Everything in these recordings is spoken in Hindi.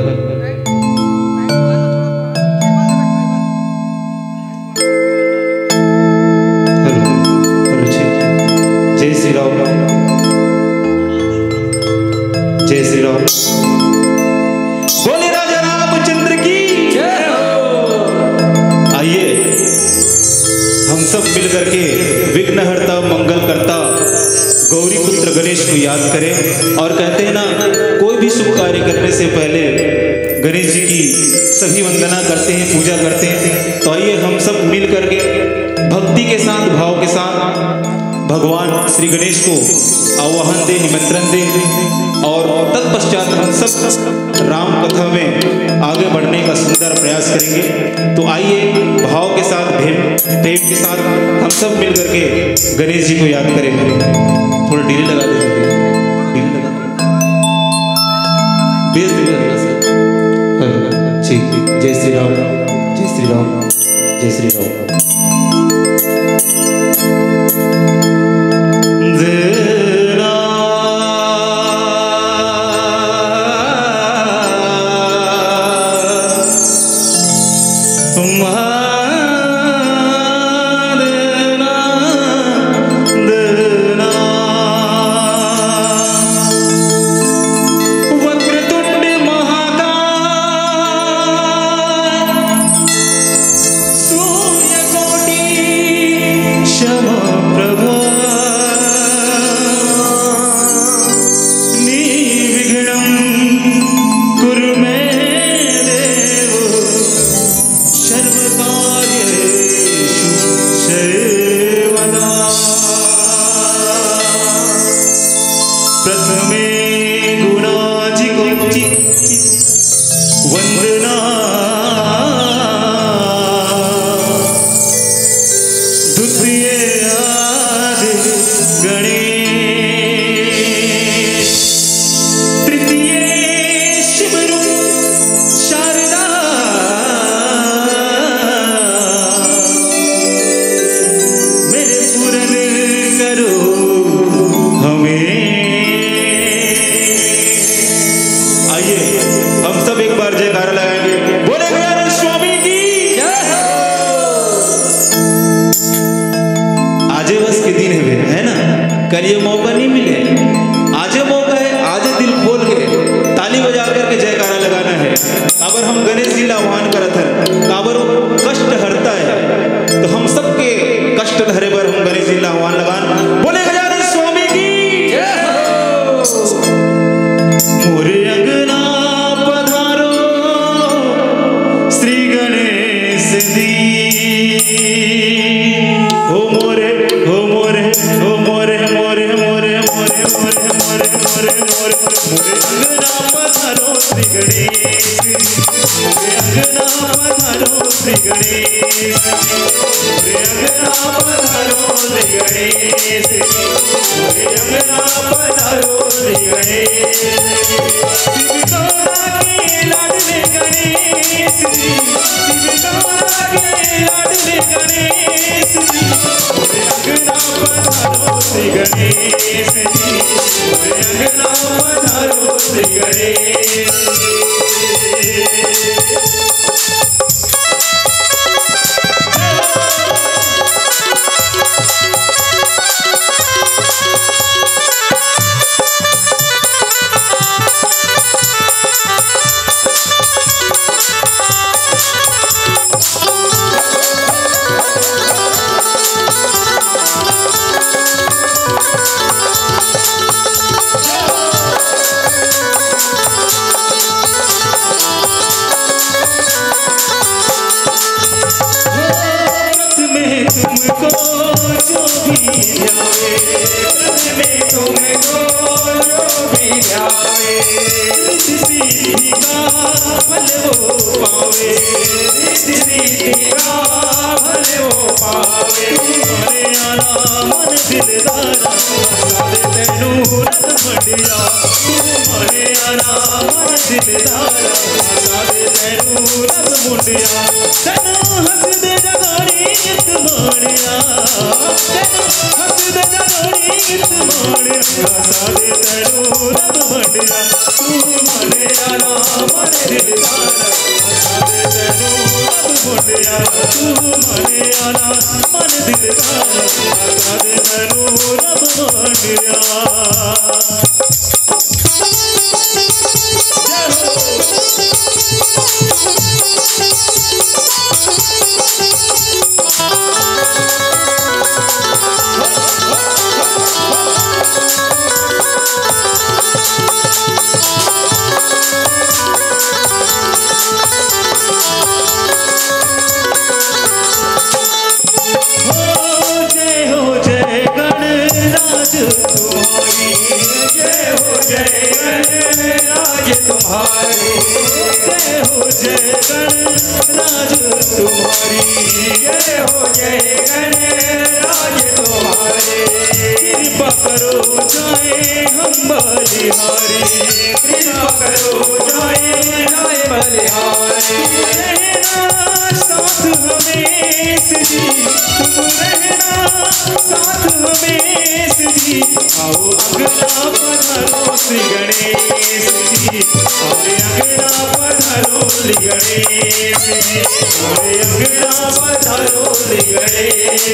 जय श्री राम, जय श्री राम। बोले राजा रामचंद्र की जय हो। आइए हम सब मिलकर के विघ्नहर्ता मंगलकर्ता गौरी पुत्र गणेश को याद करें। और कहते हैं ना, कोई भी शुभ कार्य करने से पहले गणेश जी की सभी वंदना करते हैं, पूजा करते हैं। तो आइए हम सब मिल करके भक्ति के साथ, भाव के साथ भगवान श्री गणेश को आवाहन दे, निमंत्रण दे और तत्पश्चात हम सब राम कथा में आगे बढ़ने का सुंदर प्रयास करेंगे। तो आइए भाव के साथ, प्रेम के साथ हम सब मिल करके गणेश जी को याद करें। थोड़ा डीले लगा दीजिए, डीले लगा बेस लगा सर। ठीक, जय श्री राम, जय श्री राम, जय श्री राम। कल ये मौका नहीं मिले, आज मौका है, आज दिल खोल के ताली बजा करके जयकारा लगाना है। काबर हम गणेश जी आह्वान करत हैं, काबर कष्ट हरता है। तो हम सबके कष्ट हरे पर हम गणेश जी आह्वान लगान। बोले गजानन स्वामी की जय हो। मोरे अंगना पधारो श्री गणेश जी, हो मोरे, हो मोरे, हो मोरे, मोरे मोरे मोरे मोरे मोरे मोरे मोरे मोरे अंगना पधारो श्री गणेश, मोरे अंगना पधारो श्री गणेश, मोरे अंगना पधारो श्री गणेश, मोरे अंगना पधारो श्री गणेश। शिव गौरा के लाडले गणेश जी, शिव गौरा के लाडले गणेश जी, मोरे अंगना पधारो श्री गणेश जी, मोरे अंगना पधारो श्री गणेश। तुमको जो भी ध्यावे, रथ में तुमको जो भी ध्यावे, रिद्धि सिद्धि का फल वो पावे, रिद्धि सिद्धि का फल वो पावे। तुम्हारे आना मन दिलदारा, सारे तेनू रथ मंडिया, तुम्हारे आना मन दिलदारा सादे तैनू रब मुंडिया तैनू हसदे जगानी गीत माणिया तैनू हसदे जगानी गीत माणिया सादे तैनू रब मुंडिया तू मने आना मन दिलदारा सादे तैनू रब मुंडिया तू मने आना मन दिलदारा सादे तैनू रब मुंडिया तुम्हारी जय हो जय गणराज तुम्हारी जय हो जय गणराज तुम्हारे कृपा करो जाए हम बलिहारी कृपा करो जाए बलिहारी रहना साथ हमें जी तुम रहना साथ हमें जी आओ अगला पधारो श्री गणेश जी और अगला पधारो श्री गणेश जी और अगला पधारो श्री गणेश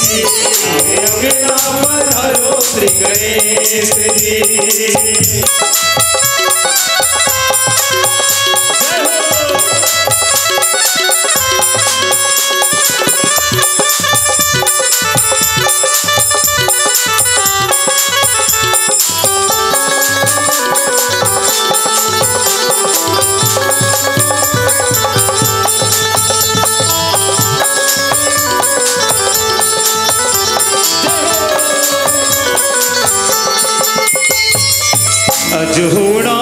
जी और अगला पधारो श्री गणेश जी अज होना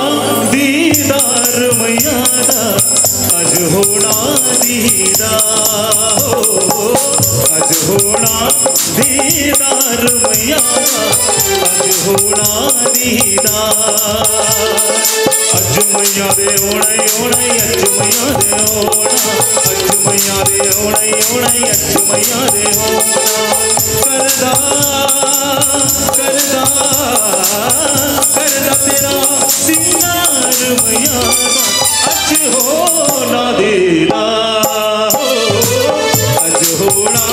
दीदार मैया दा अज होना दीदार अज होना दीदार मैया दा अज होना दीदार अज मैया दे होना अज मैया दे होना अज मैया दे होना अज मैया दे होना करदा करदा करदा तेरा सिंगार मैया अज होना दीदार अज होना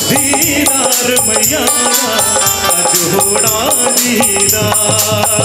दीदार मैया अज होना दीदार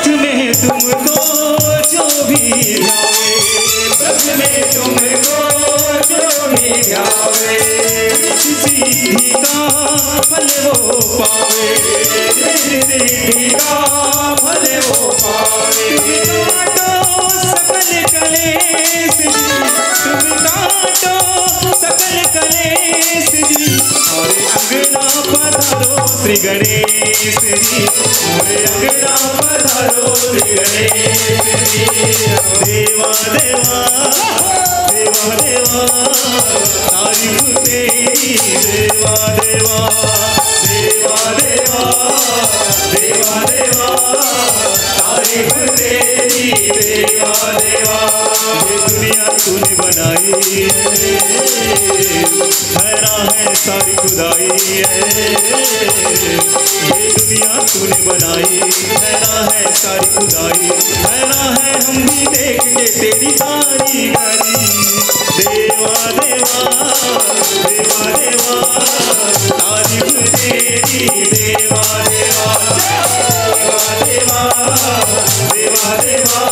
तुमको जो भी ध्यावे ब्रज में तुमको जो भी ध्यावे सिद्धि का फल वो पावे सिद्धि का फल वो पावे काटो सकल कलेश जी तुम काटो सकल कलेश जी और अंगना पधारो श्री गणेश जी और अंगना पधारो श्री गणेश जी देवा देवा देवा देवा तारीफ तेरी देवा देवा देवा देवा देवा देवा तारीफ तेरी देवा देवा ये दुनिया तूने बनाई हैरा है सारी खुदाई है ये दुनिया तूने बनाई हैरा है सारी खुदाई हैरा है हम भी देख के तेरी कारीगरी देवा देवा देवा देवा तारीफ तेरी देवा देवा देवा देवा देवा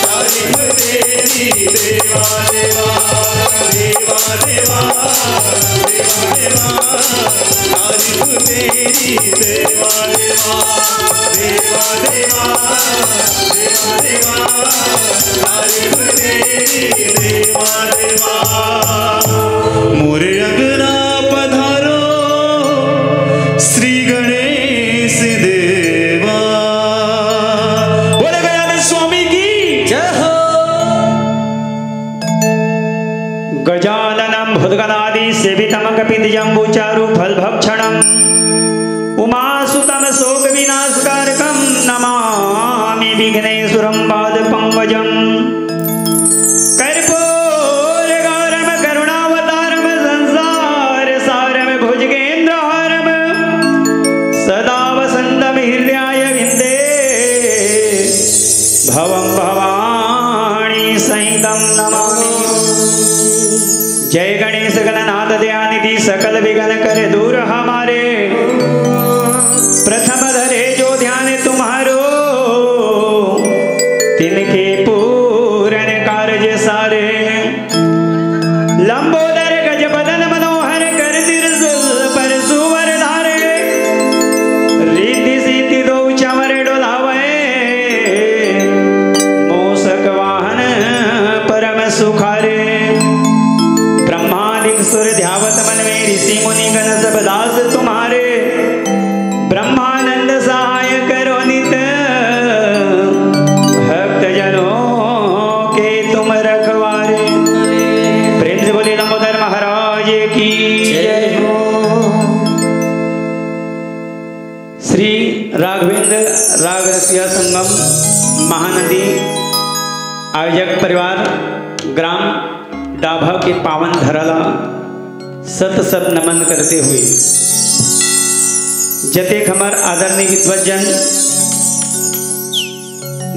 तारीफ तेरी देवा देवा देवा देवा देवा देवा तारीफ तेरी देवा देवा मोरे अंगना पधारो श्री गणेश देवा। बोले गजानन स्वामी की जय हो। गजाननं भूतगणादि सेवितं कपितजम्बूचारु फलभक्षणम् उमासुतं शोक विनाशकारकं नमामि विघ्नेश्वरं पादपङ्कजम्। कर्पूरगौरं करुणावतारं संसार सारं भुजगेन्द्रहारं सदा वसन्तं हृदयाय विन्दे भवं भवानी सहितं नमामि। जय गणेश गणनाथ दयानिधि सकल विघ्न कर दूर हमारे। प्रथम धरे जो ध्यान तुम्हारो तिनके पूर्ण कार्य सारे। लंबोदर गज बदन मनोहर कर त्रिशूल पर सुवर धारे। रिद्धि सिद्धि दो चंवर डोलावे मूषक वाहन परम सुखारे। सुर ध्यावत मन में ऋषि मुनि गण सब दास तुम्हारे। ब्रह्मानंद सहाय करो नित भक्त जनों के तुम रखवारे। प्रेम से बोले लंबोदर महाराज की जय हो। श्री राघवेंद्र राग रसिया संगम महानदी आयोजक परिवार ग्राम डाभा के पावन धराला सत सत नमन करते हुए जतेक हमार आदरणीय विद्वजन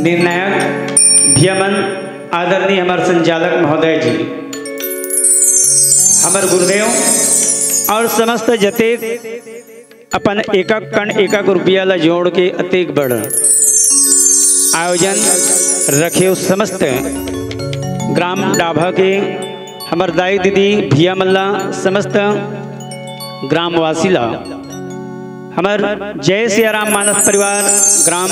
निर्णायक भियमन आदरणीय हमार संचालक महोदय जी, हमार गुरुदेव और समस्त जतेक अपन एक कण एक रुपया ला जोड़ के अतेक बड़ आयोजन रखे समस्त ग्राम डाभा के हमार दाई दीदी भिया मल्ला समस्त ग्रामवासी ला हमार जय सियाराम मानस परिवार ग्राम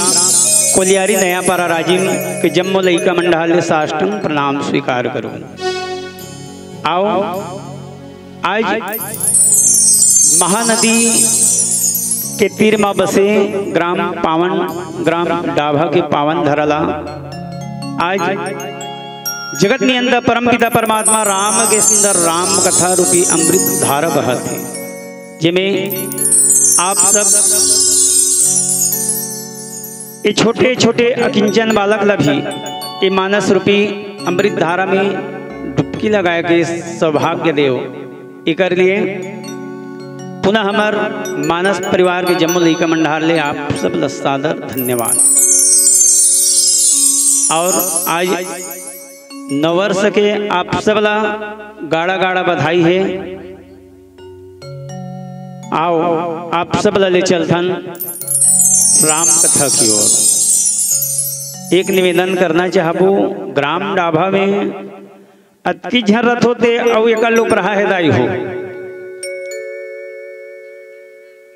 कोलियारी नयापारा राजीव के जम्मू लईका मंडल साष्टांग प्रणाम स्वीकार करूं। आओ आज महानदी के तीर माँ बसे ग्राम डाभा के पावन धराला आज जगत में अंदर परम पिता परमात्मा राम के सुंदर राम कथा रूपी अमृत धारा बहत है, जिमें आप सब ये छोटे छोटे अकिंचन बालक लभी ये मानस रूपी अमृत धारा में डुबकी लगाए के सौभाग्य देव एक लिए पुनः हमार मानस परिवार के जम्मू लईका मंडल ले आप सब सादर धन्यवाद। और आज नववर्ष के आप सबला गाड़ा गाड़ा बधाई है। आओ आप सबला ले चलथन राम कथा की ओर। एक निवेदन करना चाहबो, ग्राम डाभा में अतकी झरत होते और एक लोग रहा है दाई हो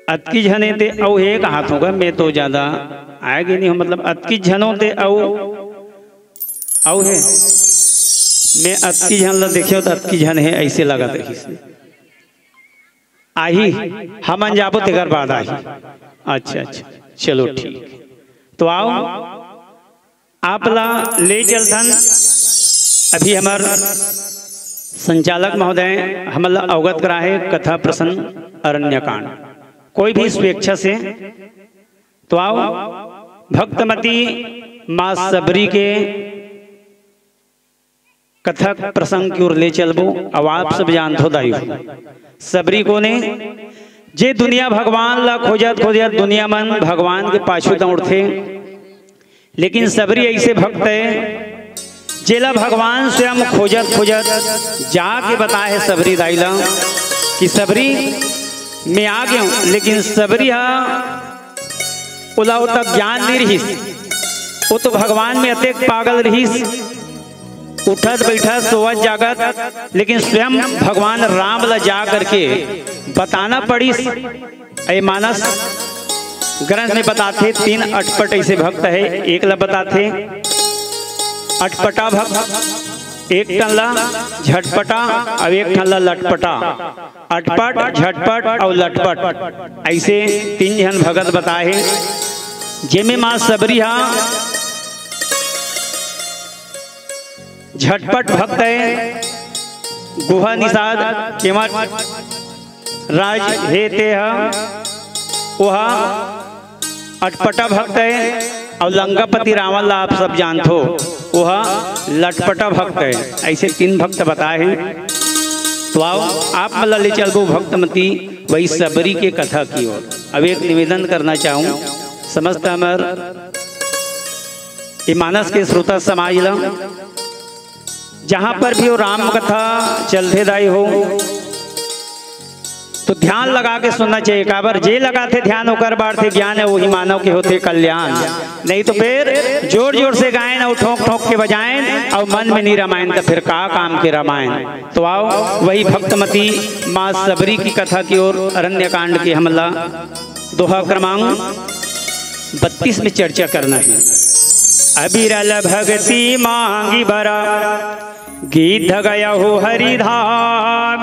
अतकी झने ते औ एक हाथ होगा। मैं तो ज्यादा आएगी नहीं हूँ, मतलब अतकी झनों ते औ है मैं अतकी झन ला देखियो तो अतकी झन है ऐसे लगा देखी आही हम जाबो तेकर बाद आही। अच्छा अच्छा चलो ठीक, तो आओ आप ला ले चलथन। अभी हमार संचालक महोदय हमला अवगत करा है कथा प्रसन्न अरण्यकांड कोई भी स्वेच्छा से। तो आओ भक्तमती माँ सबरी के कथक प्रसंग की ओर ले चलबो। अब आप सब जानते हो दाई सबरी को ने जे दुनिया भगवान ला खोजत खोजत दुनिया मन भगवान के पाछू दौड़ते, लेकिन सबरी ऐसे भक्त है जेला भगवान स्वयं खोजत खोजत जाके बताए सबरी दाईला कि सबरी मैं आ गया हूं। लेकिन सबरी उला तक ज्ञान नहीं रहीस, वो तो भगवान में अतेक पागल रहीस, उठत बैठत सोवत जागत, लेकिन स्वयं भगवान राम ला जा करके बताना पड़ीस। ऐ मानस ग्रंथ में बताते 3 अटपट ऐसे भक्त है। एक ला बताते अटपटा भक्त, एक टनला झटपटा और एक टनला लटपटा। अटपट, झटपट और लटपट ऐसे 3 जन भगत बताए। जेमे माँ सबरी हा झटपट भक्त है, गुहा निषाद केवट राज हे ते वह अटपटा भक्त है। और लंकापति रावण ला आप सब जानते हो वह लटपटा भक्त है। ऐसे 3 भक्त बताए हैं। तो आओ आप मतलब ले चलो भक्तमती वही सबरी के कथा की ओर। अब एक निवेदन करना चाहूँ समस्त अमर ये मानस के श्रोता समाज ला, जहाँ पर भी वो राम कथा चलते दाई हो तो ध्यान लगा के सुनना चाहिए। काबर जे लगाते ध्यान होकर बाढ़ थे ज्ञान है वही मानव के होते कल्याण। नहीं तो फिर जोर जोर से गायन और ठोक ठोक के बजाएं और मन में नहीं रामायण तो फिर का काम के रामायण। तो आओ वही भक्तमती माँ सबरी की कथा की ओर अरण्य कांड के हमला दोहा क्रमांक 32 में चर्चा करना है। अबिरल भक्ति मांगी बरा गीत गया हो हरिधाम,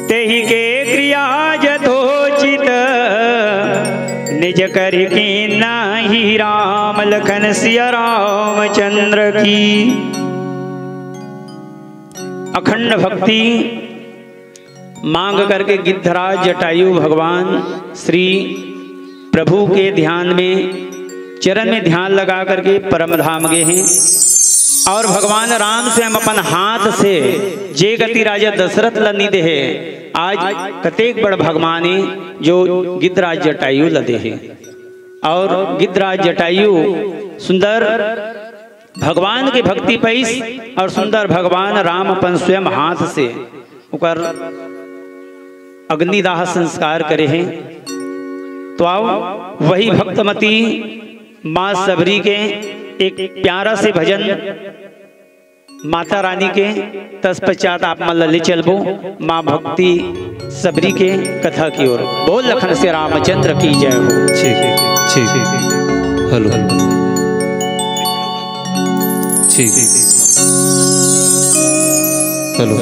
तेहि के क्रिया यथोचित निज कर की नाही राम लखन सिया रामचंद्र की। अखंड भक्ति मांग करके गिद्धराज जटायु भगवान श्री प्रभु के ध्यान में चरण में ध्यान लगा करके परम धाम गए हैं। और भगवान राम से हम अपन हाथ से जे गति राजा दशरथ लनी दे है आज कतेक बड़ भगवानी जो गिद्धराज जटायु लदे है। और गिद्धराज जटायु सुंदर भगवान के भक्ति पैस और सुंदर भगवान राम अपन स्वयं हाथ से उकर अग्निदाह संस्कार करे हैं। तो आओ वही भक्तमती माँ सबरी के एक प्यारा से भजन माता रानी के तत्पश्चात आप मल्ल चलबो माँ भक्ति सबरी के कथा की ओर। बोल लखन से रामचंद्र की जय हो। ठीक हेलो ठीक हेलो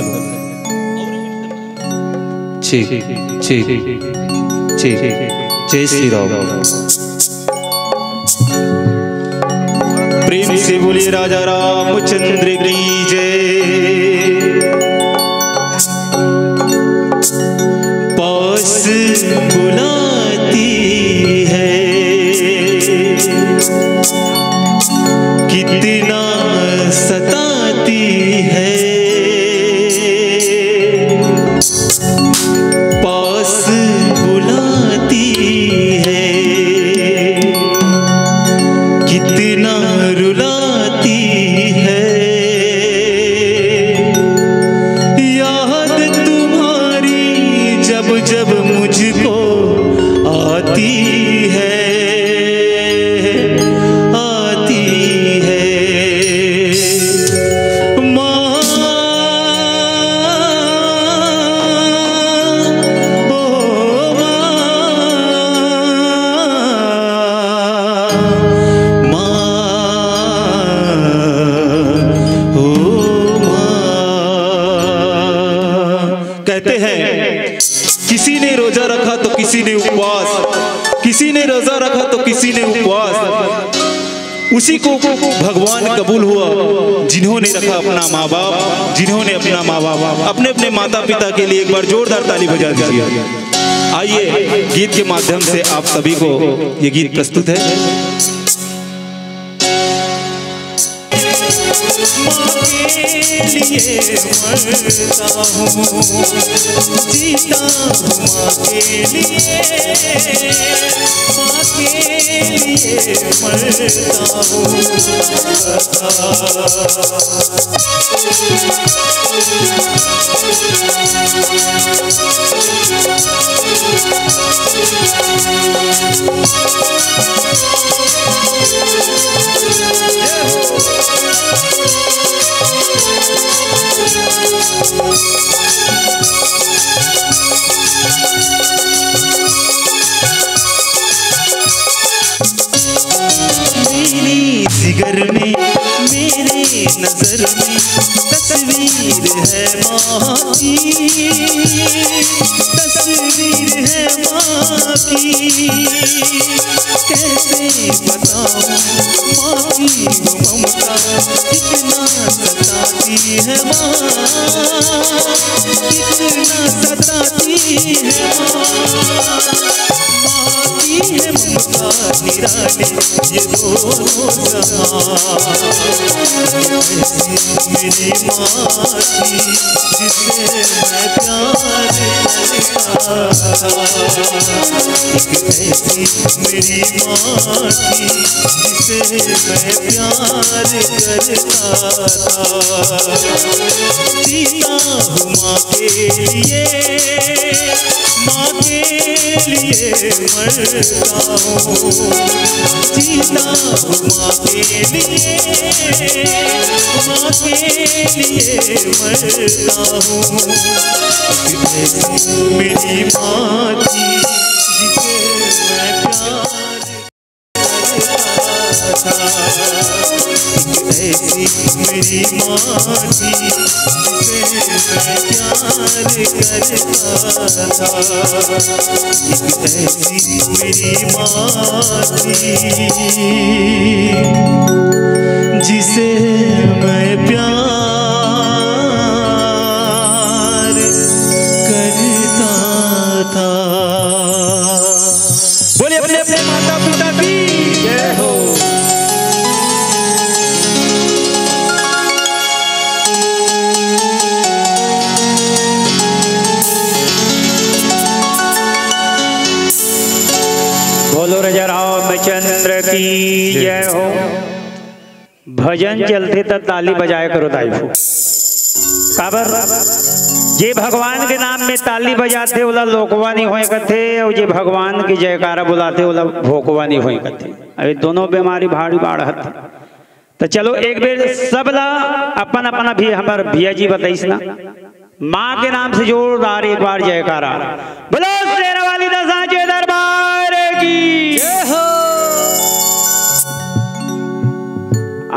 ठीक जय श्री राम। प्रेम से बोलिए राजा रामचंद्र की जय। पास बुलाती है कितना सताती है, पास बुलाती है कितना रुलाती है, याद तुम्हारी जब जब मुझको आती है, आती है। माँ ओ कहते हैं किसी ने रोजा रखा तो किसी ने उपवास, किसी ने रोजा रखा तो किसी ने उपवास, उसी को भगवान कबूल हुआ जिन्होंने रखा अपना माँ बाप, जिन्होंने अपना माँ बाप अपने अपने माता पिता के लिए एक बार जोरदार ताली बजा दीजिए। आइए गीत के माध्यम से आप सभी को ये गीत प्रस्तुत है। लिए मरता हूँ जीता हूँ माँ के लिए, माँ के लिए मरता हूँ। घर में मेरे नजर में तस्वीर है माँ की, तस्वीर है माँ की। कैसे बताऊं माँ की वो ममता कितना सताती है माँ, कितना सताती है माँ। माँ की है ममता निराली ये दोनों जहां। मेरी माँ थी जिसे मैं प्यार करता था, एक ऐसी मेरी माँ थी जिसे मैं प्यार करता था। जीता हूँ माँ के लिए, माँ के लिए मरता हूँ। जीता हूँ माँ के लिए, माँ के लिए मरता हूँ। मेरी माँ थी जिसे मैं प्यार करता था, ऐसी मेरी माँ थी जिसे मैं प्यार करता था। ऐसी मेरी माँ थी जिसे मैं प्यार करता था। बोलिए अपने अपने माता पिता की जय हो। बोलो राजा रामचंद्र की जय हो। भजन चलते तब ताली बजाया करो ताइफो। काबर जे भगवान के नाम में ताली बजाते ओला लोकवा नहीं होए कथे, और जे भगवान की जयकारा बुलाते ओला भोकवा नहीं होए कथे। अरे दोनों बीमारी भारी बाढ़त। तो चलो एक बेर सबला अपन अपना भी हमार भैया जी बताइस ना, माँ के नाम से जोरदार एक बार जयकारा। बोलो शेरा वाली दसांचे दरबार की जय हो।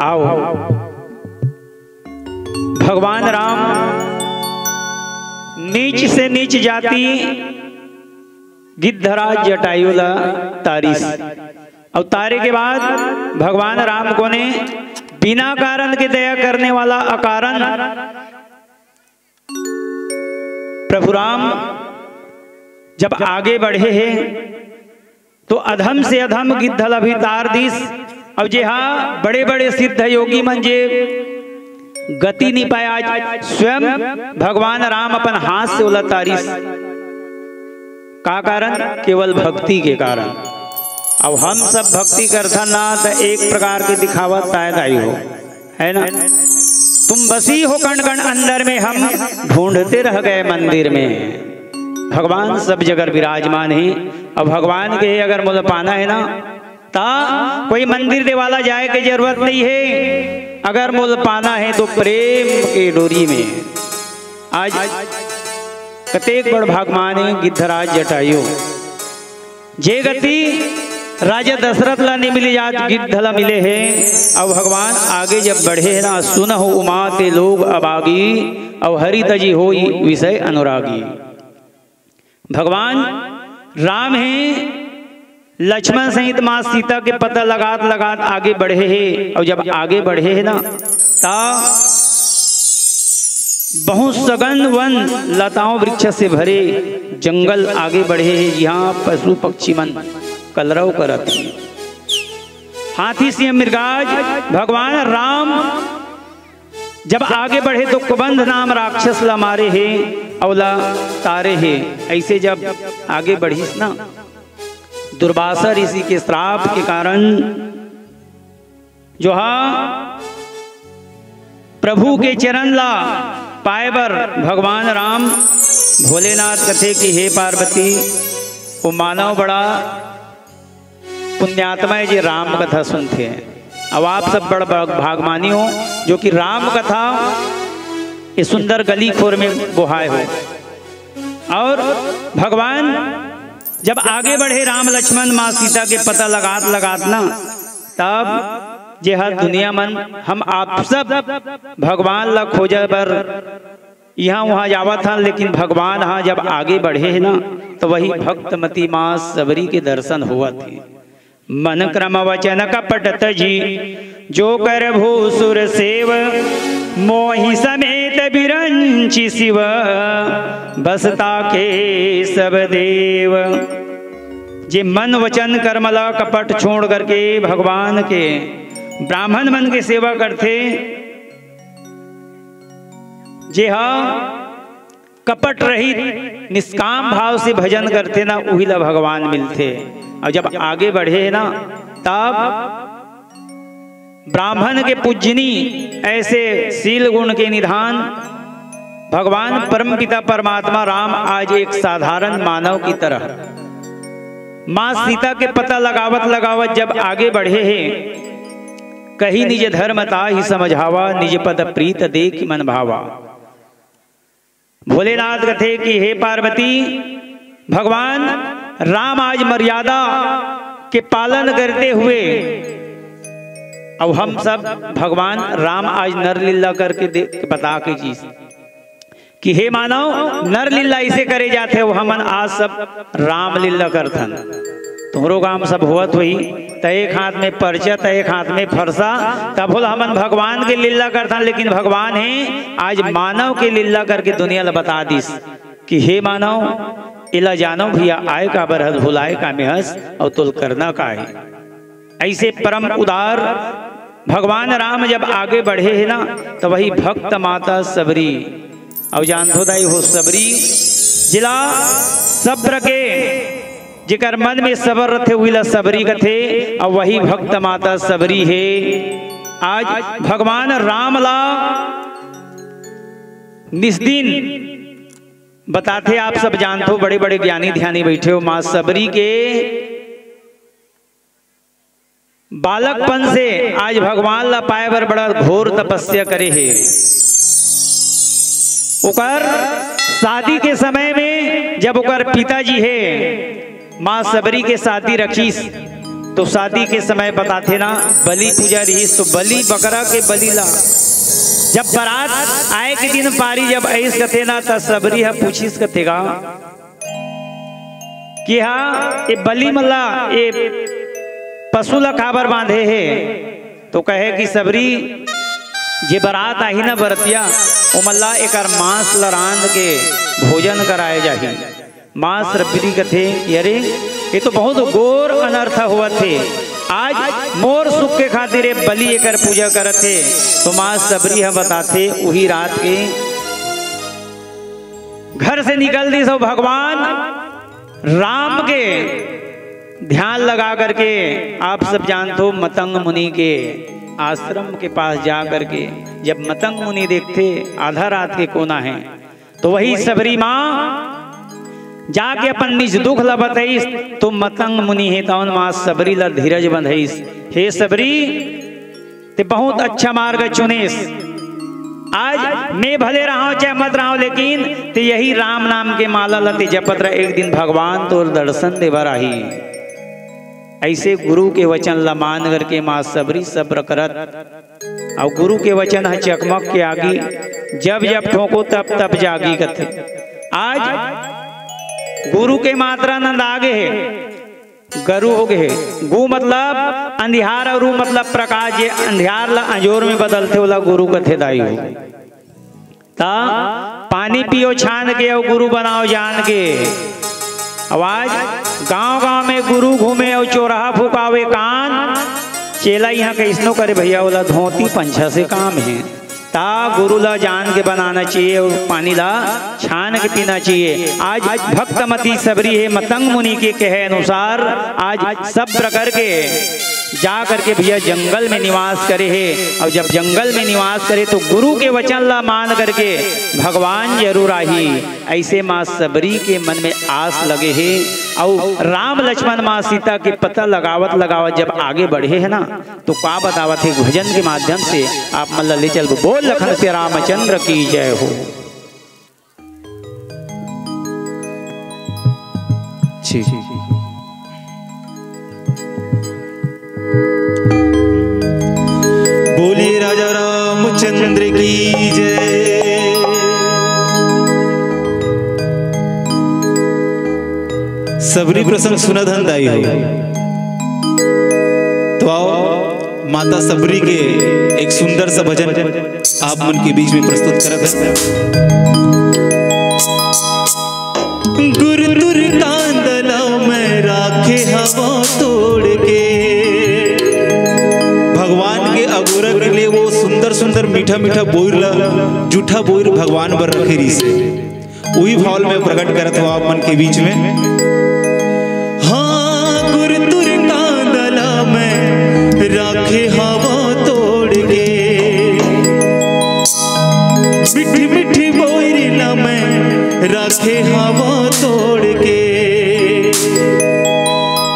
आओ भगवान राम नीच से नीच जाति गिद्धराज जटायुला तारीस अवतारे के बाद भगवान राम को ने बिना कारण के दया करने वाला अकारण प्रभु राम जब आगे बढ़े हैं तो अधम से अधम गिद्धल अभितार दिस। अब जे हाँ बड़े बड़े सिद्ध योगी मन जे गति नहीं पाया, आज स्वयं भगवान राम अपन हाथ से उलट तारीस। का कारण? केवल भक्ति के कारण। अब हम सब भक्ति करता ना तो एक प्रकार के दिखावत शायद आई हो, है ना। तुम बसी हो कण कण अंदर में, हम ढूंढते रह गए मंदिर में। भगवान सब जगह विराजमान है। अब भगवान के अगर मुझे पाना है ना ता कोई मंदिर देवाला जाए की जरूरत नहीं है। अगर मुझे पाना है तो प्रेम के डोरी में। आज कतेक बड़ भगवान है गिद्धराज जटायु जे गति राजा दशरथ ला नहीं मिली, आज गिद्धला मिले हैं। अब भगवान आगे जब बढ़े ना, सुन हो उमा ते लोग अबागी, अब हरि तजी हो विषय अनुरागी। भगवान राम हैं, लक्ष्मण सहित माँ सीता के पता लगात लगात आगे बढ़े हैं। और जब आगे बढ़े हैं ना ता बहुत सघन वन लताओं वृक्ष से भरे जंगल आगे बढ़े हैं, जहाँ पशु पक्षी मन कलरव करत हैं। हाथी सिंह मृगाज भगवान राम जब आगे बढ़े तो कुबंध नाम राक्षस ला मारे हैं और ला तारे हैं। ऐसे जब आगे बढ़ीस ना, दुर्वासा ऋषि के श्राप के कारण जो हा प्रभु के चरण ला पाए बर भगवान राम भोलेनाथ कथे कि हे पार्वती, वो मानव बड़ा पुण्यात्मा है जी राम कथा सुनते हैं। अब आप सब बड़ भागमानी हो जो कि राम कथा इस सुंदर गली खोर में गुहाए हो। और भगवान जब आगे बढ़े राम लक्ष्मण माँ सीता के पता लगात लगात ना, तब जे हर दुनिया मन हम आप सब भगवान ला खोजे बर यहाँ वहाँ जावत हन, लेकिन भगवान हाँ जब आगे बढ़े है ना तो वही भक्तमती माँ सबरी के दर्शन हुआ थे। मन क्रम वचन कपट तजी जो कर भूसुर सेव मोहि समेत बिरंचि शिव बसता के सब देव। जे मन वचन कर्मला कपट छोड़ करके भगवान के ब्राह्मण मन के सेवा करते, जे हाँ कपट रहित निष्काम भाव से भजन करते ना वही ला भगवान मिलते। और जब आगे बढ़े ना तब ब्राह्मण के पूजनी ऐसे शील गुण के निधान भगवान परमपिता परमात्मा राम आज एक साधारण मानव की तरह माँ सीता के पता लगावत लगावत जब आगे बढ़े हैं, कही निज धर्म ताहि समझावा निज पद प्रीत देख मन भावा। भोलेनाथ कथे कि हे पार्वती, भगवान राम आज मर्यादा के पालन करते हुए अब हम सब भगवान राम आज नरलीला करके बता के चीज कि हे मानव नरलीला इसे करे जाते हो, हमन आज सब रामलीला करथन। तुम्हारो काम सब हुआ हुई त एक हाथ में परचा त एक हाथ में फरसा, तब बोल हमन भगवान के लीला करथन। लेकिन भगवान है आज मानव के लीला करके दुनिया ला बता दिस कि हे मानव इला जानो भैया आए का बरहद भुलाए का मेहस और तुल करना का है। ऐसे परम उदार भगवान राम जब आगे बढ़े है ना तो वही भक्त माता सबरी और जानतो दाई हो सबरी जिला सब्र के जिकर मन में सबर रथे हुईला सबरी कथे और वही भक्त माता सबरी है। आज भगवान राम ला निस्दिन बताते आप सब जानते हो, बड़े बड़े ज्ञानी ध्यानी बैठे हो। माँ सबरी के बालकपन से आज भगवान ला पाए बर बड़ा घोर तपस्या करे है। उकर शादी के समय में जब उकर पिताजी है माँ सबरी के शादी रखीस तो शादी के समय बताते ना बलि पूजा रहीस तो बलि बकरा के बलि ला जब बारात आए के दिन पारी जब ऐस कथे ना त सबरी है पूछिस कथेगा कि हाँ ये बलि मल्ला ये पशु ला काबर बांधे है तो कहे कि सबरी जे बारात आई ना बरतिया ओ मल्ला एकर मांस ला रांध के भोजन कराए जाही। माँ सबरी कथे अरे ये तो बहुत घोर अनर्थ हुआ थे, आज मोर सुख के खातिर बलि एकर पूजा करते। तो माँ सबरी हम बताते वही रात के घर से निकल दी सब भगवान राम के ध्यान लगा करके आप सब जानते हो मतंग मुनि के आश्रम के पास जा करके जब मतंग मुनि देखते आधा रात के कोना है तो वही सबरी माँ जाके अपन निज दुख ला बताइस तो मतंग मुनि है तौन माँ सबरी ला धीरज बंधइस। हे सबरी ते बहुत अच्छा मार्ग चुनिस, आज मैं भले रहा चाहे मत रहा लेकिन ते यही राम नाम के माला लते जपत रह, एक दिन भगवान तो दर्शन देवर आही। ऐसे गुरु के वचन ला मान करके माँ सबरी सब्र करत और गुरु के वचन है चकमक के आगी जब जब ठोको तब तब जागी कथे। आज गुरु के मात्रा नंद आगे है गरु हो गए गु मतलब अंधियार और रू मतलब प्रकाश, जे अंधियार ला अंजोर में बदलते होला गुरु कथे दाई हो। ता पानी पियो छान के और गुरु बनाओ जान के। आवाज गांव गांव में गुरु घूमे और चौराहा फुकावे कान, चेला यहाँ कैसनो करे भैया बोला धोती पंछा से काम है। ता गुरु ला जान के बनाना चाहिए और पानी ला छान के पीना चाहिए। आज भक्तमती सबरी है मतंग मुनि के कहे अनुसार आज सब्र करके जा करके भैया जंगल में निवास करे है। और जब जंगल में निवास करे तो गुरु के वचन ला मान करके भगवान जरूर आही। ऐसे माँ सबरी के मन में आस लगे है और राम लक्ष्मण माँ सीता के पता लगावत लगावत जब आगे बढ़े है ना तो का बतावत है भजन के माध्यम से आप मन ले चल बोल लखन से रामचंद्र की जय हो। रामचंद्र की जय। सबरी प्रसंग सुना धन दाई हो तो आओ माता सबरी के एक सुंदर सा भजन आप मन के बीच में प्रस्तुत करत हैं। गुरु तुर कांदला में राखे हवा तोड़ के। भगवान के अगोरा के लिए वो सुंदर सुंदर मीठा मीठा बोर जूठा बोर भगवान बर रखे री से वही भाव में प्रकट करत हो आप मन के बीच में। हाँ गुरु तुर कांदला में राखे हवा तोड़ के। मिठी मिठी बोरिला में राखे हवा तोड़ के।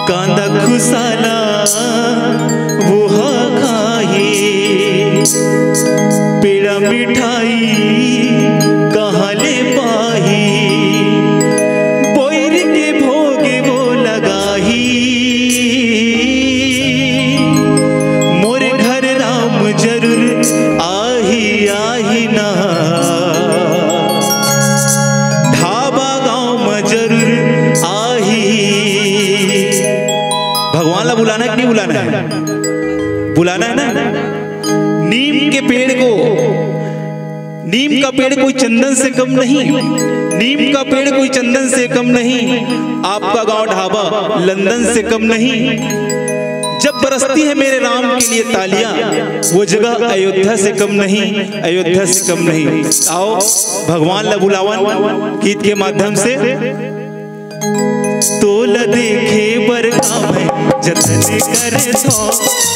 कांदा खुसाला वो खाही पेड़ा मिठाई कहाँ ले पाही। बोर के भोगे वो लगाही मोरे घर राम जरूर आही आही ना। ढाबा गांव में जरूर आही। भगवान ला बुलाना है कि नहीं बुलाना है? बुलाना है ना। नीम के पेड़ को, नीम का पेड़ कोई चंदन से कम नहीं, नीम का पेड़ कोई चंदन से कम नहीं। आपका गांव ढाबा लंदन से कम नहीं। जब बरसती है मेरे राम के लिए तालियां वो जगह अयोध्या से कम नहीं, अयोध्या से कम नहीं। आओ भगवान ला बुलावन गीत के माध्यम से। तोल देखे बरका में जतन करे तो,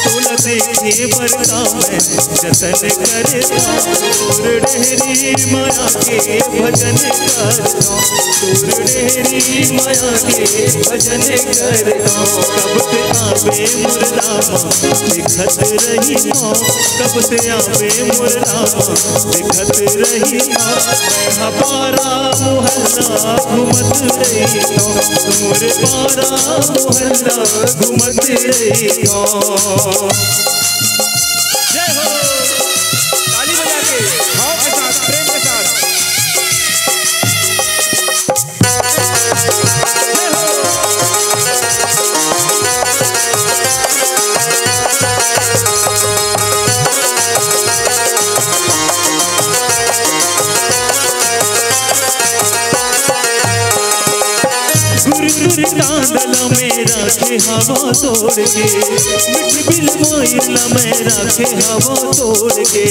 तोल देखे बरका में जतन करे तो। तोर डेहरी माया के भजन कर दो, तोर डेहरी माया के भजन कर दो। कब ते आवे मोर रामा दिखत रही हो, कब ते आवे मोर रामा दिखत रही हो। हमारा मोहल्ला घूमत रही हो, मोरे पारा मोहल्ला घूमत रही हो। जय हो। ताली बजा के भाव के साथ प्रेम के साथ। जय हो। गुरु कांदला में राखे हवा तोड़ के। मिठ बिलवाइला में राखे हवा तोड़ के।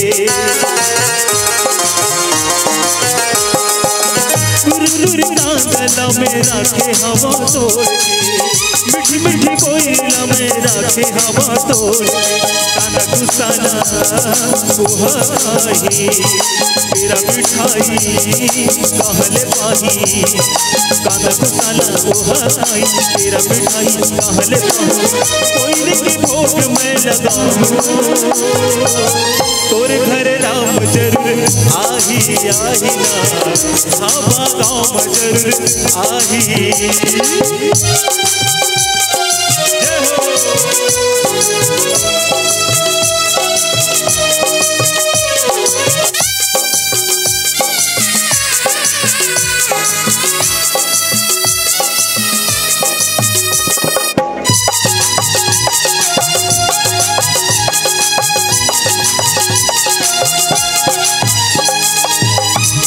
गुरु कांदला में राखे हवा तोड़ के। मिठी मिठी कोयला में राखे हवा तोड़ के। काना खुसाला वो खाही मेरा मिठाई कहाँ ले पाही। काना खुसाला वो खाई मेरा मिठाई कहाँ ले पाही। कोयले के भोग में लगाऊं तोर घर राम जरूर आही आही ना। ढाबा गाँव जरूर आही। जय हो।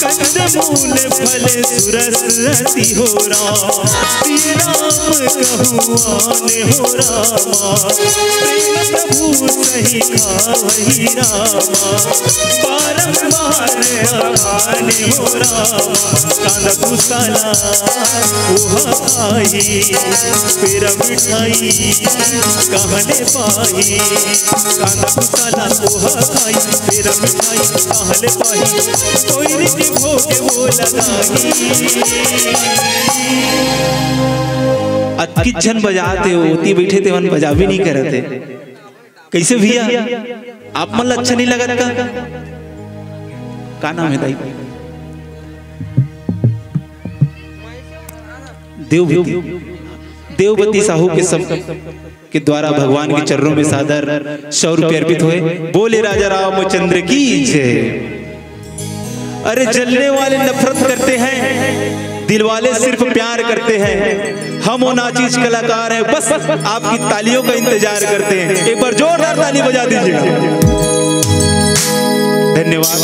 कंदमूल फल सुरसती हो राम। राम कहुआने हो रामा। प्रेम प्रभु सही खावही रामा। बारंबार आने हो रामा। कांदा खुसाला वो खाही पेरा मिठाई कहाँ ले पाही। कांदा खुसाला वो खाई पेरा मिठाई कहाँ ले पाही। कोयले के भोग वो लगाही। अतकित जन बजाते हो होती बैठे थे मन बजा भी नहीं करते। कैसे भैया आप मन अच्छा नहीं लगा का नाम है दाई? देववती साहू के सब के द्वारा भगवान के चरणों में सादर 100 रुपये अर्पित हुए। बोले राजा रामचंद्र की जय। अरे जलने वाले नफरत करते हैं, दिल वाले सिर्फ प्यार करते हैं। हम वो नाचीज कलाकार हैं, बस आपकी तालियों का इंतजार करते हैं। एक बार जोरदार ताली बजा दीजिए। धन्यवाद।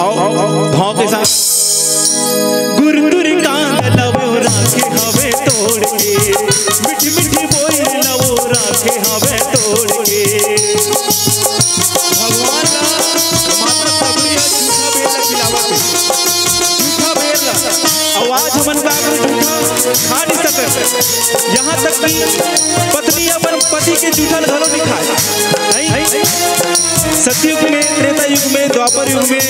आओ भाव के साथ। गुरदुर कांद लवो राखे हवे तोड़ के, मिठी मिठी बोल लवो राखे हवे तोड़ के। भगवान का माता सबरी झूठा बेला खिलावत, झूठा बेला आवाज मन का झूठा खा नहीं सकत। यहाँ तक कि पत्नी अपन पति के झूठा घरों नहीं खाए। सतयुग में, त्रेता युग में, द्वापर युग में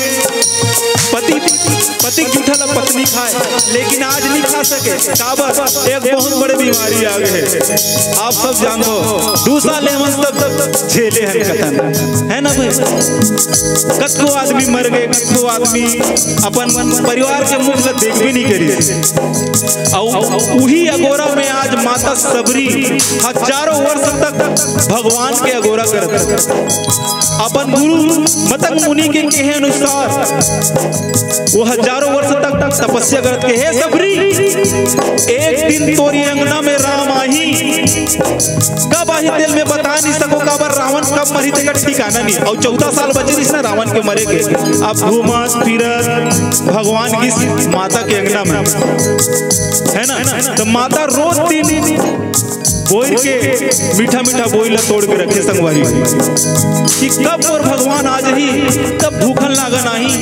पति झूठा ला पत्नी खाए, लेकिन आज नहीं खा सके। काबर एक बहुत बड़ी बीमारी आ गई है, आप सब जानो। दूसरा लेमन तब झेले हैं कथन, है ना भाई। कत्को आदमी मर गए, कत्को आदमी अपन परिवार के मुख से देख भी नहीं करी। और वही अगोरा में आज माता सबरी हजारों वर्ष तक भगवान के अगोरा करते। अपन गुरु मतंग मुनि के कहे अनुसार वो हजारों वर्ष तक तपस्या करते। हे सबरी, एक दिन तोरी अंगना में राम आई, कब आई दिल में बता नहीं सको। काबर रावण कब मरी थे ठिकाना नहीं। और 14 साल बचे जिसने रावण के मरे के। अब घूमत फिरत भगवान की माता के अंगना में, है ना। तो माता रोज दिन बोल के मीठा मीठा बोल तोड़ के रखे संगवारी कि कब और भगवान आज ही कब भूखन लागा नहीं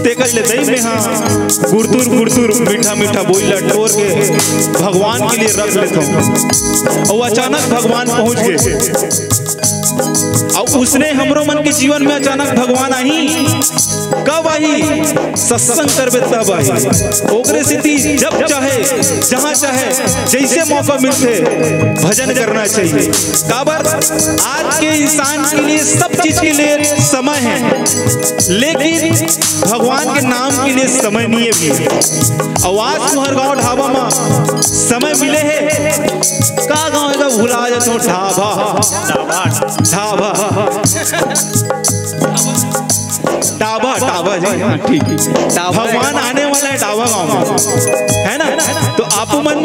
ते कर ले दही में। हाँ गुरतुर गुरतुर मीठा मीठा बोल तोड़ के भगवान के लिए रख लेता हूँ। और अचानक भगवान पहुंच गए। और उसने हमरो मन के जीवन में अचानक भगवान आई। कब आई? सत्संग करबे तब आई। ओकरे स्थिति जब चाहे, जहां चाहे, जैसे मौका मिलते भजन करना चाहिए। काबर आज के इंसान के लिए सब चीज के लिए समय है, लेकिन भगवान के नाम के लिए समय नहीं है भी। आवाज तुम्हार गाँव ढाबा में समय मिले है का गाँव का भुला जाते हो। ढाबा ढाबा ढाबा ढाबा जी, ठीक। भगवान आने वाला है ढाबा गाँव में, है ना। तो आप मन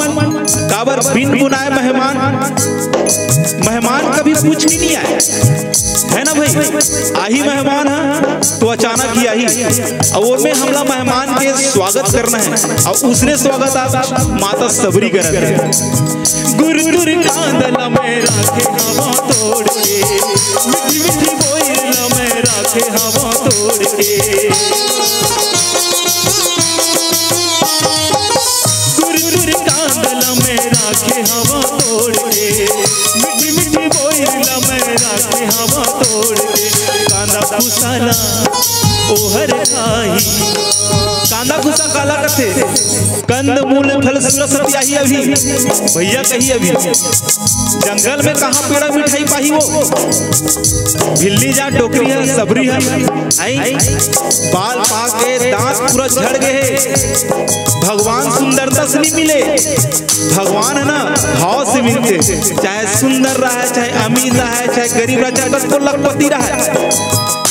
काबर बिन बुनाए मेहमान कभी पूछ के नहीं आए, है ना भाई। आही मेहमान है तो अचानक ही आई। और में हमला मेहमान के स्वागत करना है। और उसने स्वागत आप माता सबरी करते हैं। गुरु कांदला में राखे हवा तोड़ के, मिठी मिठी बोइला में राखे हवा तोड़ के। गुरु कांदला में राखे हवा तोड़ के, मिठी मिठी बोइला में राखे हवा तोड़ के। कांदा खुसाला ओहर खाही, कांदा खुसा काला करते। कंद मूल फल सरस्वती आई अभी भैया कही अभी। जंगल में कहाँ पेड़ा मिठाई पाही वो। भिल्ली जा टोकरी है, सबरी है, आई बाल पाके दांत पूरा झड़ गए। भगवान सुंदरता से नहीं मिले, भगवान है ना भाव से मिलते। चाहे सुंदर रहा है, चाहे अमीर रहा है, चाहे गरीब रहा, चाहे बस को लखपति रहा है,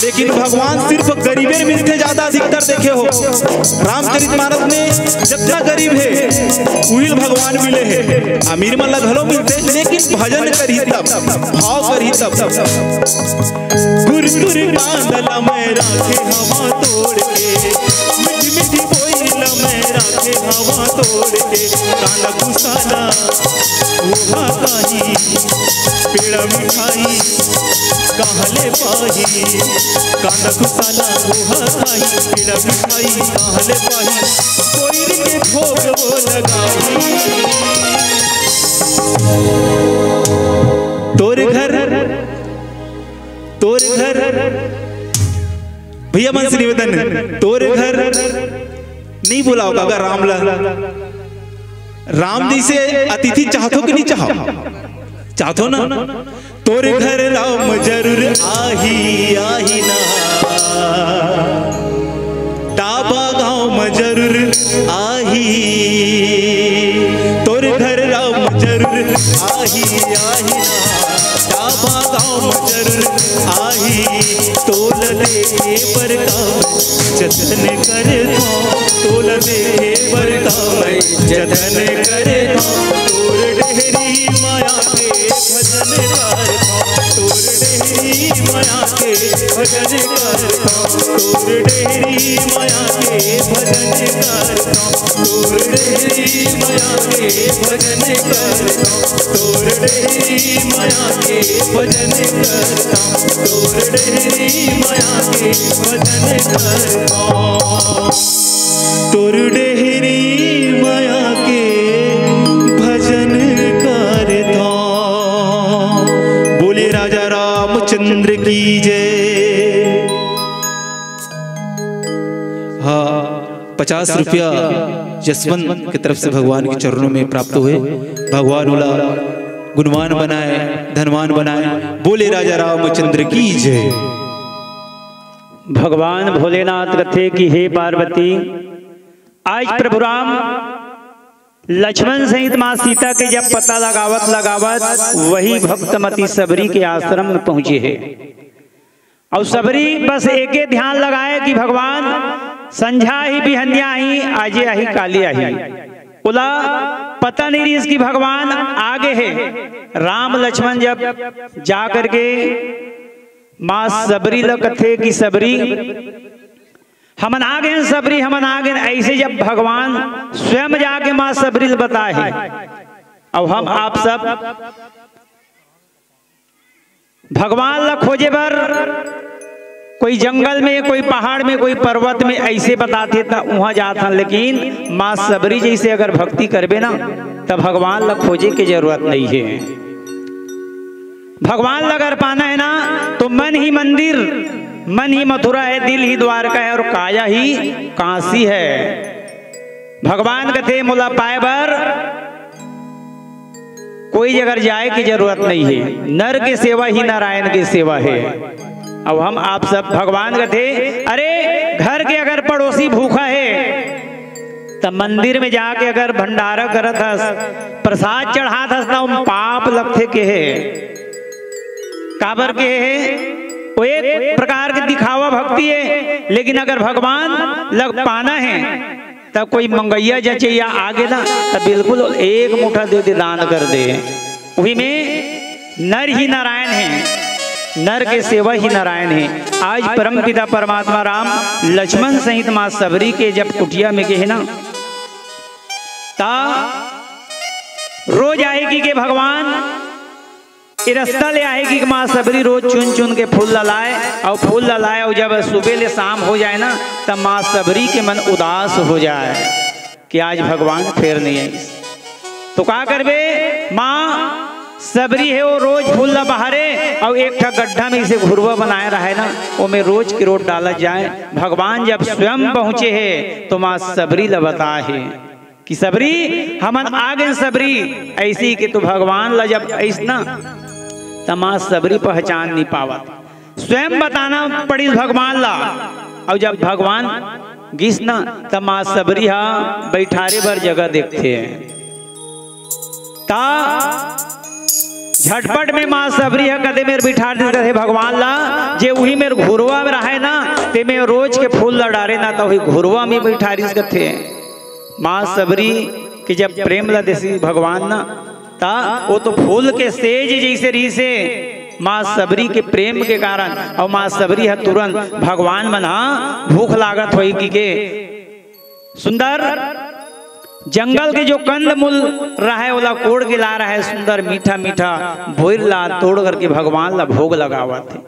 लेकिन भगवान सिर्फ गरीबे मिलते ज्यादा अधिकतर देखे हो। रामचरितमानस में जितना गरीब है उहिल भगवान मिले हैं। अमीर मन घलो मिलते, लेकिन भजन करी तब, भाव करी तब। गुरु कांदला में राखे हवा तोड़ के, मिठी मिठी बोइला में राखे हवा तोड़ के। कांदा खुसाला ओहा काही, पेड़ा मिठाई कहले पाही। कांदा खुसाला ओहा खाई, पेड़ा मिठाई कहले पाही। कोई के भोग वो लगाई। तोरे घर भैया मन से निवेदन, तोरे घर नहीं बुलाओ काका रामला। राम जी से अतिथि चाहतो कि नहीं चाहतो ना। तोरे घर राम जरूर आही आही ना, ढाबा गाँव में जरूर आही। तोरे घर राम जरूर आही आही ना, देखे बरका जतन करता तोल देखे बरका जतन करता तोर डेहरी माया के भजन करता तोर डेहरी माया के भजन करता तोर डेहरी माया के भजन करता तोर डेहरी माया के भजन करता तोर डेहरी माया के भजन करता तोर डेहरी माया के भजन करता तोर डेहरी माया के भजन करता। बोले राजा रामचंद्र की जय। हाँ, 50 रुपया जसवंत की तरफ से भगवान के चरणों में प्राप्त हुए। भगवान उला गुणवान बनाए, धनवान बनाए। बोले राजा रामचंद्र की जय। भगवान भोलेनाथ कथे कि हे पार्वती, आज प्रभु राम लक्ष्मण सहित माँ सीता के जब पता लगावत लगावत वही भक्तमती सबरी के आश्रम में पहुंचे है। और सबरी बस एक ध्यान लगाए कि भगवान संझा ही बिहनिया ही आजे ही काली ही उला पता नहीं रही इसकी भगवान आगे है। राम लक्ष्मण जब जा करके माँ सबरी लकथे की सबरी हमन आ गए, सबरी हमन आ गए, ऐसे जब भगवान स्वयं जाके माँ सबरी बताए है। और हम आप सब भगवान ला खोजे बर कोई जंगल में, कोई पहाड़ में, कोई पर्वत में ऐसे बताते था वहां जाता, लेकिन माँ सबरी जैसे अगर भक्ति करबे ना तब भगवान ला खोजे की जरूरत नहीं है। भगवान ला अगर पाना है ना तो मन ही मंदिर, मन ही मथुरा है, दिल ही द्वारका है और काया ही काशी है। भगवान कथे मोला पाए बर कोई जगह जाए की जरूरत नहीं है। नर की सेवा ही नारायण की सेवा है। अब हम आप सब भगवान कथे अरे घर के अगर पड़ोसी भूखा है तब मंदिर में जाके अगर भंडारा करत हस, प्रसाद चढ़ात हस ना पाप लगथे के है। काबर के है वो एक प्रकार के दिखावा भक्ति है, लेकिन अगर भगवान लग पाना है तब कोई मंगैया जचे या आगे ना तब बिल्कुल एक मुठा दे दे, दान कर दे। वही में नर ही नारायण है, नर के सेवा ही नारायण है। आज परम पिता परमात्मा राम लक्ष्मण सहित माँ सबरी के जब कुटिया में गए ना ता रोज आएगी के भगवान रास्ता ले आएगी कि माँ सबरी रोज चुन चुन के फूल ललाए और फूल ललाए और जब सुबह ले शाम हो जाए ना तब माँ सबरी के मन उदास हो जाए कि आज भगवान फिर नहीं आई। तो क्या करबे, माँ सबरी है वो रोज फूल ला बहारे और एक ठा गड्ढा में इसे घुरवा बनाए रहा है ना वो में रोज की रोज डाला जाए। भगवान जब स्वयं पहुंचे है तो माँ सबरी ला बता है कि सबरी हमन आगे सबरी ऐसी कि तो भगवान ला जब ऐसा तो माँ सबरी पहचान नहीं पावत, स्वयं बताना पड़ी भगवान ला। और जब भगवान गिस ना तब माँ सबरी हा बैठारे भर जगह देखते हैं ता झटपट में माँ सबरी है कदे मेरे बिठा दे भगवान ला जे वही मेरे घुरवा में रहे ना ते में रोज के फूल ला डारे ना तो वही घुरवा में बैठा रिस कथे। माँ सबरी के जब प्रेम ला देसी भगवान ना ता वो तो फूल के सेज जैसे रही से माँ सबरी के प्रेम के कारण और माँ सबरी है तुरंत भगवान मना भूख लागत होई कि सुंदर जंगल के जो कंद मूल रहा है वाला कोड़ के ला रहा है, सुंदर मीठा मीठा भोर ला तोड़ करके भगवान ला भोग लगावा थे।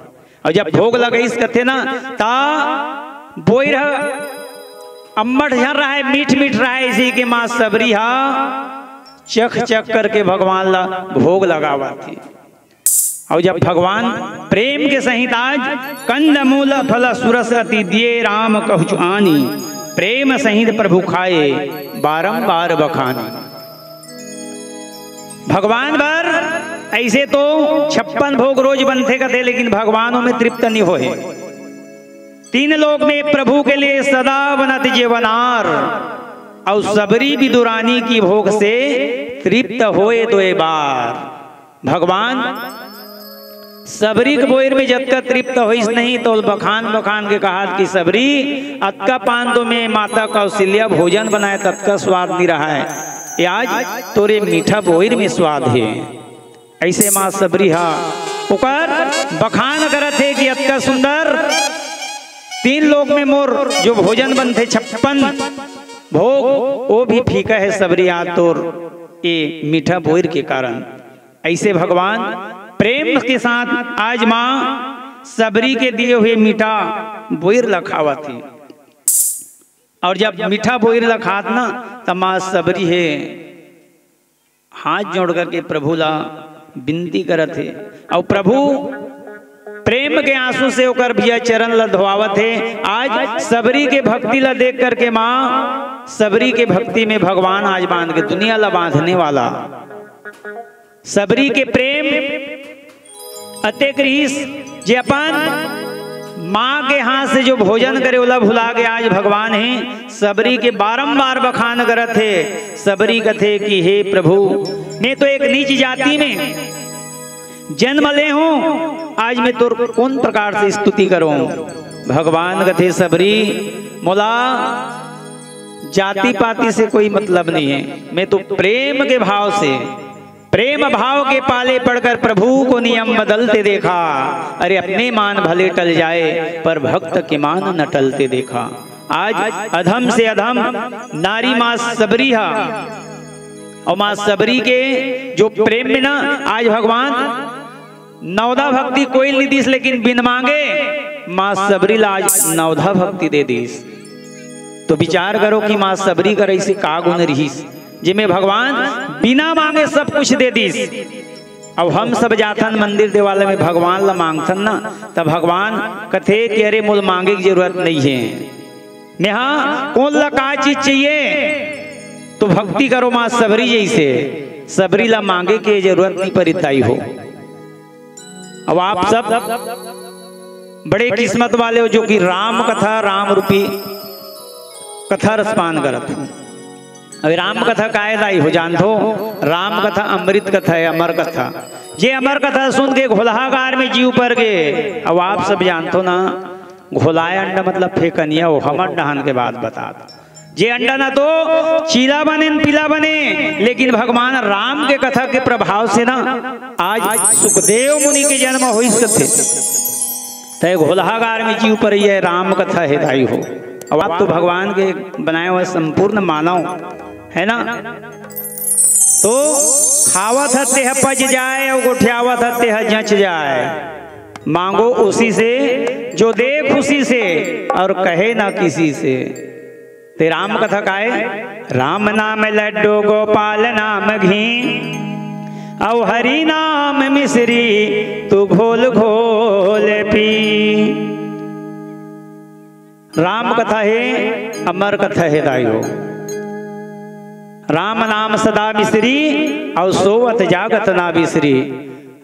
और जब भोग लगाई कथे ना ता बोर अम्मट झर रहा है, मीठ मीठ रहा है, इसी के माँ सबरी हा चख चख करके भगवान ला भोग लगावा थी। और जब भगवान प्रेम के सहित आज कंद मूल फल सुरस अति दिए राम कहु आनी प्रेम सहित प्रभु खाए बारंबार बखानी। भगवान बार ऐसे तो 56 भोग रोज बनते कथे, लेकिन भगवानों में तृप्त नहीं होए। 3 लोक में प्रभु के लिए सदा बनत जीवनार और सबरी विदुरानी की भोग से तृप्त होए 2 बार। भगवान सबरी के बोर में जत का तृप्त होइस नहीं तो बखान बखान के कहा कि सबरी अतका पान तो में माता कौशल्या भोजन बनाए तत्का स्वाद नहीं रहा है, ये आज तोरे मीठा बोर में स्वाद है। ऐसे माँ सबरी हा उकर बखान करत है कि अतका सुंदर 3 लोक में मोर जो भोजन बनते 56 भोग वो भी फीका है सबरी आज तोर ये मीठा बोर के कारण। ऐसे भगवान प्रेम के साथ आज माँ सबरी के दिए हुए मीठा बोर लखावत थी। और जब मीठा बोर लखात ना तब माँ सबरी है हाथ जोड़ करके प्रभु ला विनती करत है और प्रभु प्रेम के आंसू से होकर भैया चरण ला धोआवत है। आज सबरी के भक्ति ला देख करके माँ सबरी के भक्ति में भगवान आज बांध के दुनिया ला बांधने वाला सबरी के प्रेम अतेक रहीस जे अपन माँ के हाथ से जो भोजन करे ओला भुला के आज भगवान है सबरी के बारंबार बखान करत है। सबरी कथे कि हे प्रभु मैं तो एक नीच जाति में जन्म ले हूँ, आज मैं तो कौन प्रकार से स्तुति करूं। भगवान कथे सबरी मोला जाति पाति से कोई मतलब नहीं है, मैं तो प्रेम के भाव से प्रेम भाव के पाले पड़कर प्रभु को नियम बदलते देखा। अरे अपने मान भले टल जाए पर भक्त के मान न टलते देखा। आज अधम से अधम नारी माँ सबरी हा और माँ सबरी के जो प्रेम में ना आज भगवान नवधा भक्ति कोई नहीं दीस, लेकिन बिन मांगे माँ सबरी ला आज नवधा भक्ति दे दीस। तो विचार करो कि माँ सबरी कर ऐसे का गुण रहीस जिमें भगवान बिना मांगे सब कुछ दे दीस। अब हम सब जाथन मंदिर देवालय में भगवान ला मांगथन ना तब भगवान कथे कि अरे मुझे मांगे की जरूरत नहीं है, नेहा कौन ला का चीज चाहिए तो भक्ति करो माँ सबरी जैसे। सबरी ला मांगे के जरूरत नहीं परिताई हो। अब आप सब बड़े किस्मत वाले हो जो कि राम कथा राम रूपी कथा रसपान करत। अभी राम कथा काय लाई हो जान दो, राम कथा अमृत कथा है, अमर कथा। जे अमर कथा सुन के घोलागार में जीव पर गए। अब आप सब जानते हो ना घोलाया अंडा मतलब फेकनिया हो, हम अंडा के बाद बता जे अंडा ना तो चीला बने पीला बने, लेकिन भगवान राम के कथा के प्रभाव से ना आज सुखदेव मुनि के जन्म हो सकते तय घोलागार में जीव पर यह राम कथा है दाई हो। अब आप तो भगवान के बनाए हुए संपूर्ण मानव है ना, तो खावत हते है पच जाए और गोठियावत हते है जच जाए। मांगो उसी से जो दे खुशी से और कहे ना किसी से। ते राम कथा का है राम नाम लड्डू गोपाल नाम घी और हरि नाम मिश्री तू घोल घोल पी। राम कथा है अमर कथा है दाइयो। राम नाम सदा मिश्री और सोवत जागत ना बिसरी।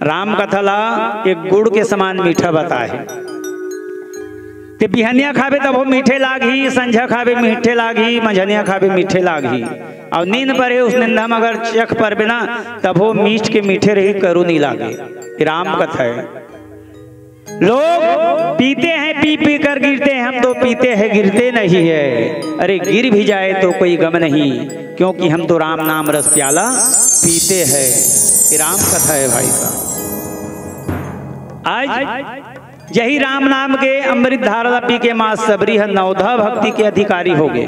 राम कथा ला एक गुड़ के समान मीठा बताए। ते बिहनिया खावे तब वो मीठे लागी, संझा खावे मीठे लागी, मंझनिया खावे मीठे लागी। और नींद पर है उस निंदा में अगर चख पर बिना तब वो मीठ के मीठे रही करू नहीं लागे। राम कथा है। लोग पीते हैं पी पी कर गिरते हैं, हम तो पीते हैं गिरते नहीं है। अरे गिर भी जाए तो कोई गम नहीं, क्योंकि हम तो राम नाम रस प्याला पीते हैं। ये राम कथा है भाई साहब। आज यही राम नाम के अमृत धारा पी के मां सबरी है नवधा भक्ति के अधिकारी हो गए।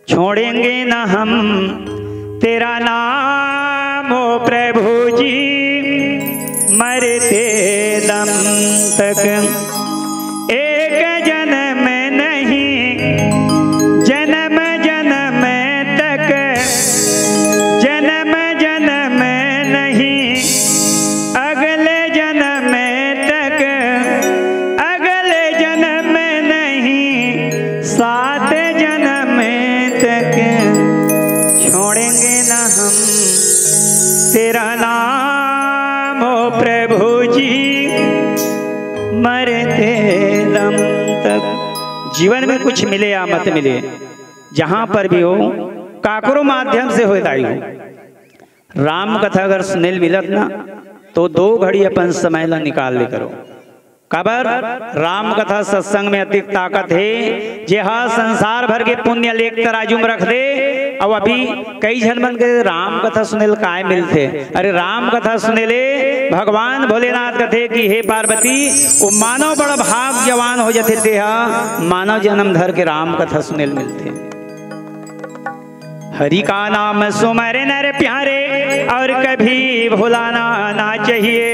छोड़ेंगे ना हम तेरा नाम ओ प्रभु जी, मरते दम तक। एक जन्म नहीं जन्म जन्म तक, जन्म जन्म नहीं अगले जन्म तक, अगले जन्म नहीं सात जन्म तक। छोड़ेंगे ना हम तेरा नाम ओ प्रभु जी, मरते दम तक। जीवन में कुछ मिले या मत मिले, जहां पर भी हो काकरो माध्यम से हो दाई हो। राम कथा अगर सुनेल मिलत ना तो 2 घड़ी अपन समय ला निकाल ले करो। कबर राम कथा सत्संग में अधिक ताकत है। जे हा संसार भर के पुण्य लेख तराजू में रख दे। अब अभी कई जन मन के राम कथा सुने ल काय मिलते। अरे राम कथा सुने ले भगवान भोलेनाथ कथे कि हे पार्वती वो मानव बड़ा भाग्यवान हो जाते थे। मानव जन्म धर के राम कथा सुने ल मिलते। हरि का नाम सुमरे नर प्यारे और कभी भुलाना ना चाहिए।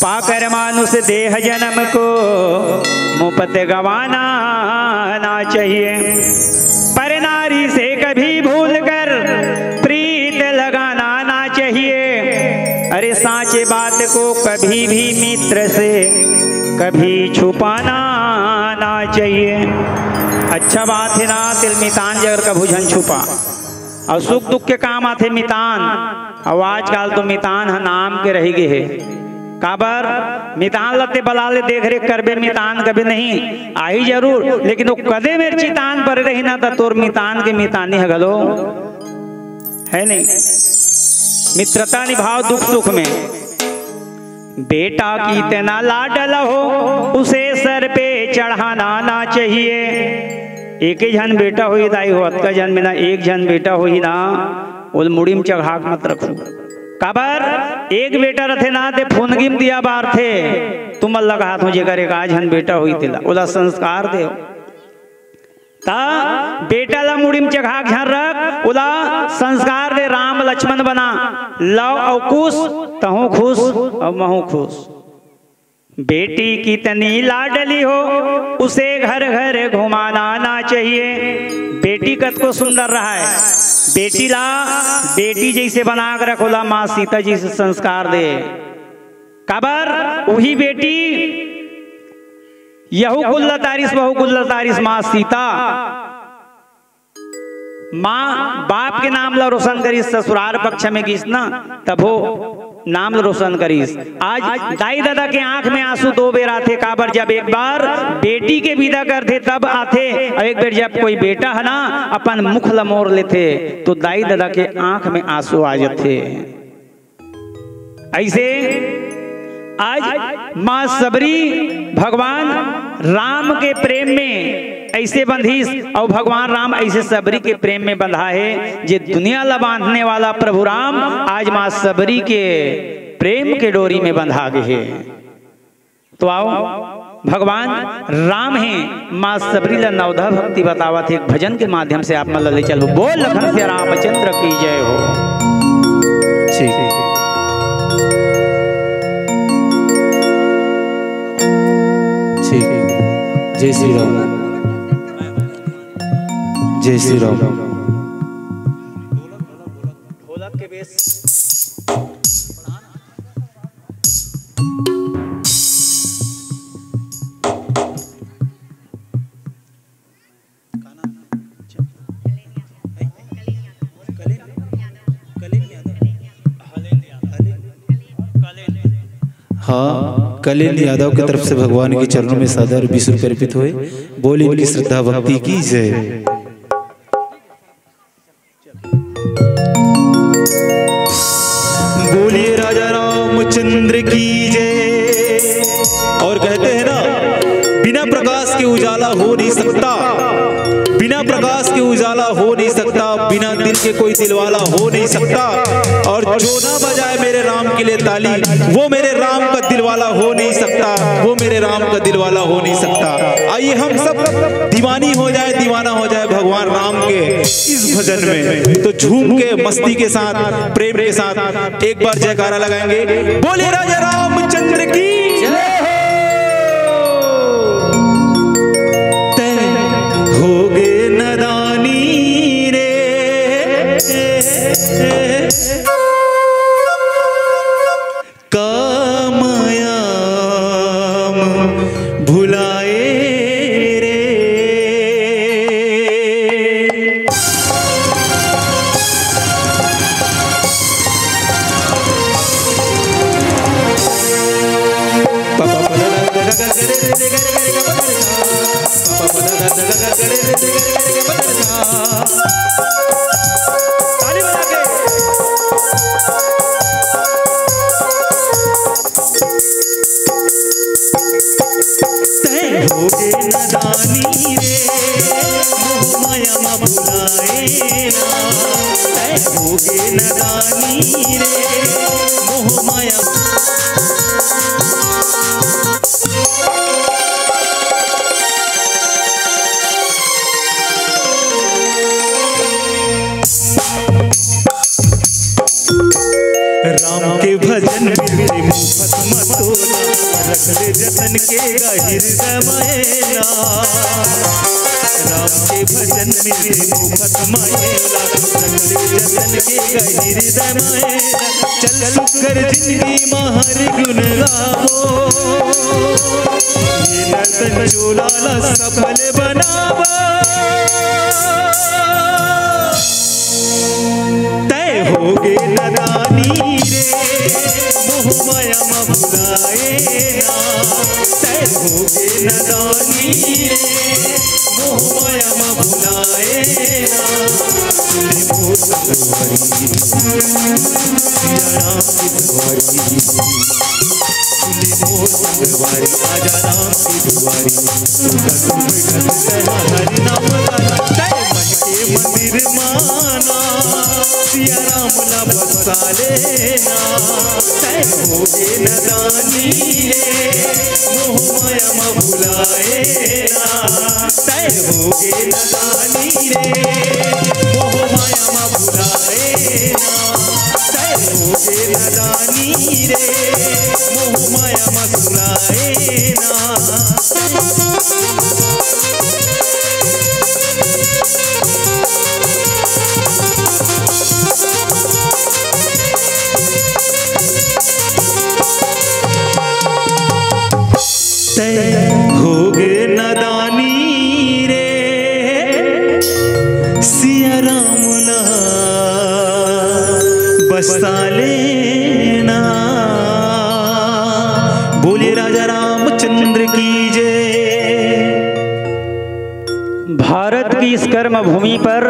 पाकर मानुष देह जन्म को मुफ्त गवाना ना चाहिए। पर नारी से कभी भूल कर प्रीत लगाना ना चाहिए। अरे साचे बात को कभी भी मित्र से कभी छुपाना ना चाहिए। अच्छा बात है ना तिल मितान जगर का भुजन छुपा और सुख दुख के काम आते मितान। और आजकल तो मितान है नाम के रह गए है। काबर मितान लते बलाले देख रेख करबे मितान कभी नहीं आई जरूर, लेकिन वो कदे मेरे चितान पर रही ना था तोर मितान के मितानी है गलो है नहीं। मित्रता निभाओ दुख सुख में। बेटा की तना लाडल हो उसे सर पे चढ़ाना ना चाहिए। एक ही जन बेटा हुई दाई हो अतका जन में ना एक जन बेटा हुई ना वो मुड़ी में चढ़ाक मत रखो। काबर एक बेटा रथे ना ते फुनगिम दिया बार थे तुम अल्लाह हाथ हो जेकर एक आज हन बेटा हुई तिला ओला संस्कार दे ता बेटा ला मुड़ी में चघाक झन रख ओला संस्कार दे। राम लक्ष्मण बना लव और कुश तहु खुश और महु खुश। बेटी की तनी लाडली हो उसे घर घर घुमाना ना चाहिए। बेटी कत को सुंदर रहा है। बेटी ला बेटी जैसे बना कर रखोला माँ सीता जी से संस्कार दे। काबर वही बेटी यहू कुल्ला तारिस बहु कुल्ला तारिस माँ सीता माँ बाप के नाम ला रोशन करीस ससुराल पक्ष में गीस ना तब हो नाम ला रोशन करीस। आज दाई दादा के आंख में आंसू 2 बेर आते। काबर जब एक बार बेटी के विदा करते तब आते और एक बार जब कोई बेटा है ना अपन मुख ला मोर लेते तो दाई दादा के आंख में आंसू आ जाते। ऐसे आज माँ सबरी भगवान राम के प्रेम में ऐसे बंधीस और भगवान राम ऐसे सबरी के प्रेम में बंधा है। जे दुनिया ला बांधने वाला प्रभु राम आज माँ सबरी के प्रेम के डोरी में बंधा गए है। तो आओ भगवान राम है माँ सबरी ला नवधा भक्ति बतावा थे एक भजन के माध्यम से आप मन ले चलो। बोल लखन से रामचंद्र की जय हो। ठीक जय श्री राम जय श्री राम। ढोलक के बेस हाँ कलेन यादव की तरफ से भगवान के चरणों में सादर 20 रुपये अर्पित हुए। बोल इनकी श्रद्धा भक्ति की जय। बोलिए राजा रामचंद्र की जय। और कहते हैं ना बिना प्रकाश के उजाला हो नहीं सकता। बिना प्रकाश के उजाला हो नहीं सकता। बिना दिल के कोई दिलवाला हो नहीं सकता। और जो ना बजाए मेरे राम के लिए ताली वो मेरे राम का दिलवाला हो नहीं सकता। वो मेरे राम का दिलवाला हो नहीं सकता। आइए हम सब दीवानी हो जाए दीवाना हो जाए भगवान राम के इस भजन में। तो झूम के मस्ती के साथ प्रेम के साथ एक बार जयकारा लगाएंगे। बोले राजा रामचंद्र की जय हो। हो गे नदानी रे कामयाम भुलाए रे। ताली बजा के होगे नदानी रे मोह माया। राम के भजन मेरे मुफ्त मतोला, रख ले जतन के हृदय मैला। राम के भजन मेरे मुफ्त मैला, रख ले जतन के हृदय मैला। चल सुकर जिंदगी महर गुण गावो, ये नतन चोला सफल बनावो। तय होगे नदानी रे मोह माया म भुलाए ना। तय होगे नदानी रे मोह माया म भुलाए ना। सुने मोर सवारी सिया राम की दुआरी, सुने मोर सवारी आजा राम की दुआरी। हरि नाम तय मन के मंदिर माना, सिया राम ला बसा लेना। तय होगे नदानी रे मोह माया म भुलाए ना। तय होगे नदानी रे मोह माया म भुलाए ना। तय होगे नदानी रे मोह माया म भुलाए ना। होगे नदानी रे सिया राम ला बसा लेना। बोलिए राजा रामचंद्र की जय। भारत की इस कर्म भूमि पर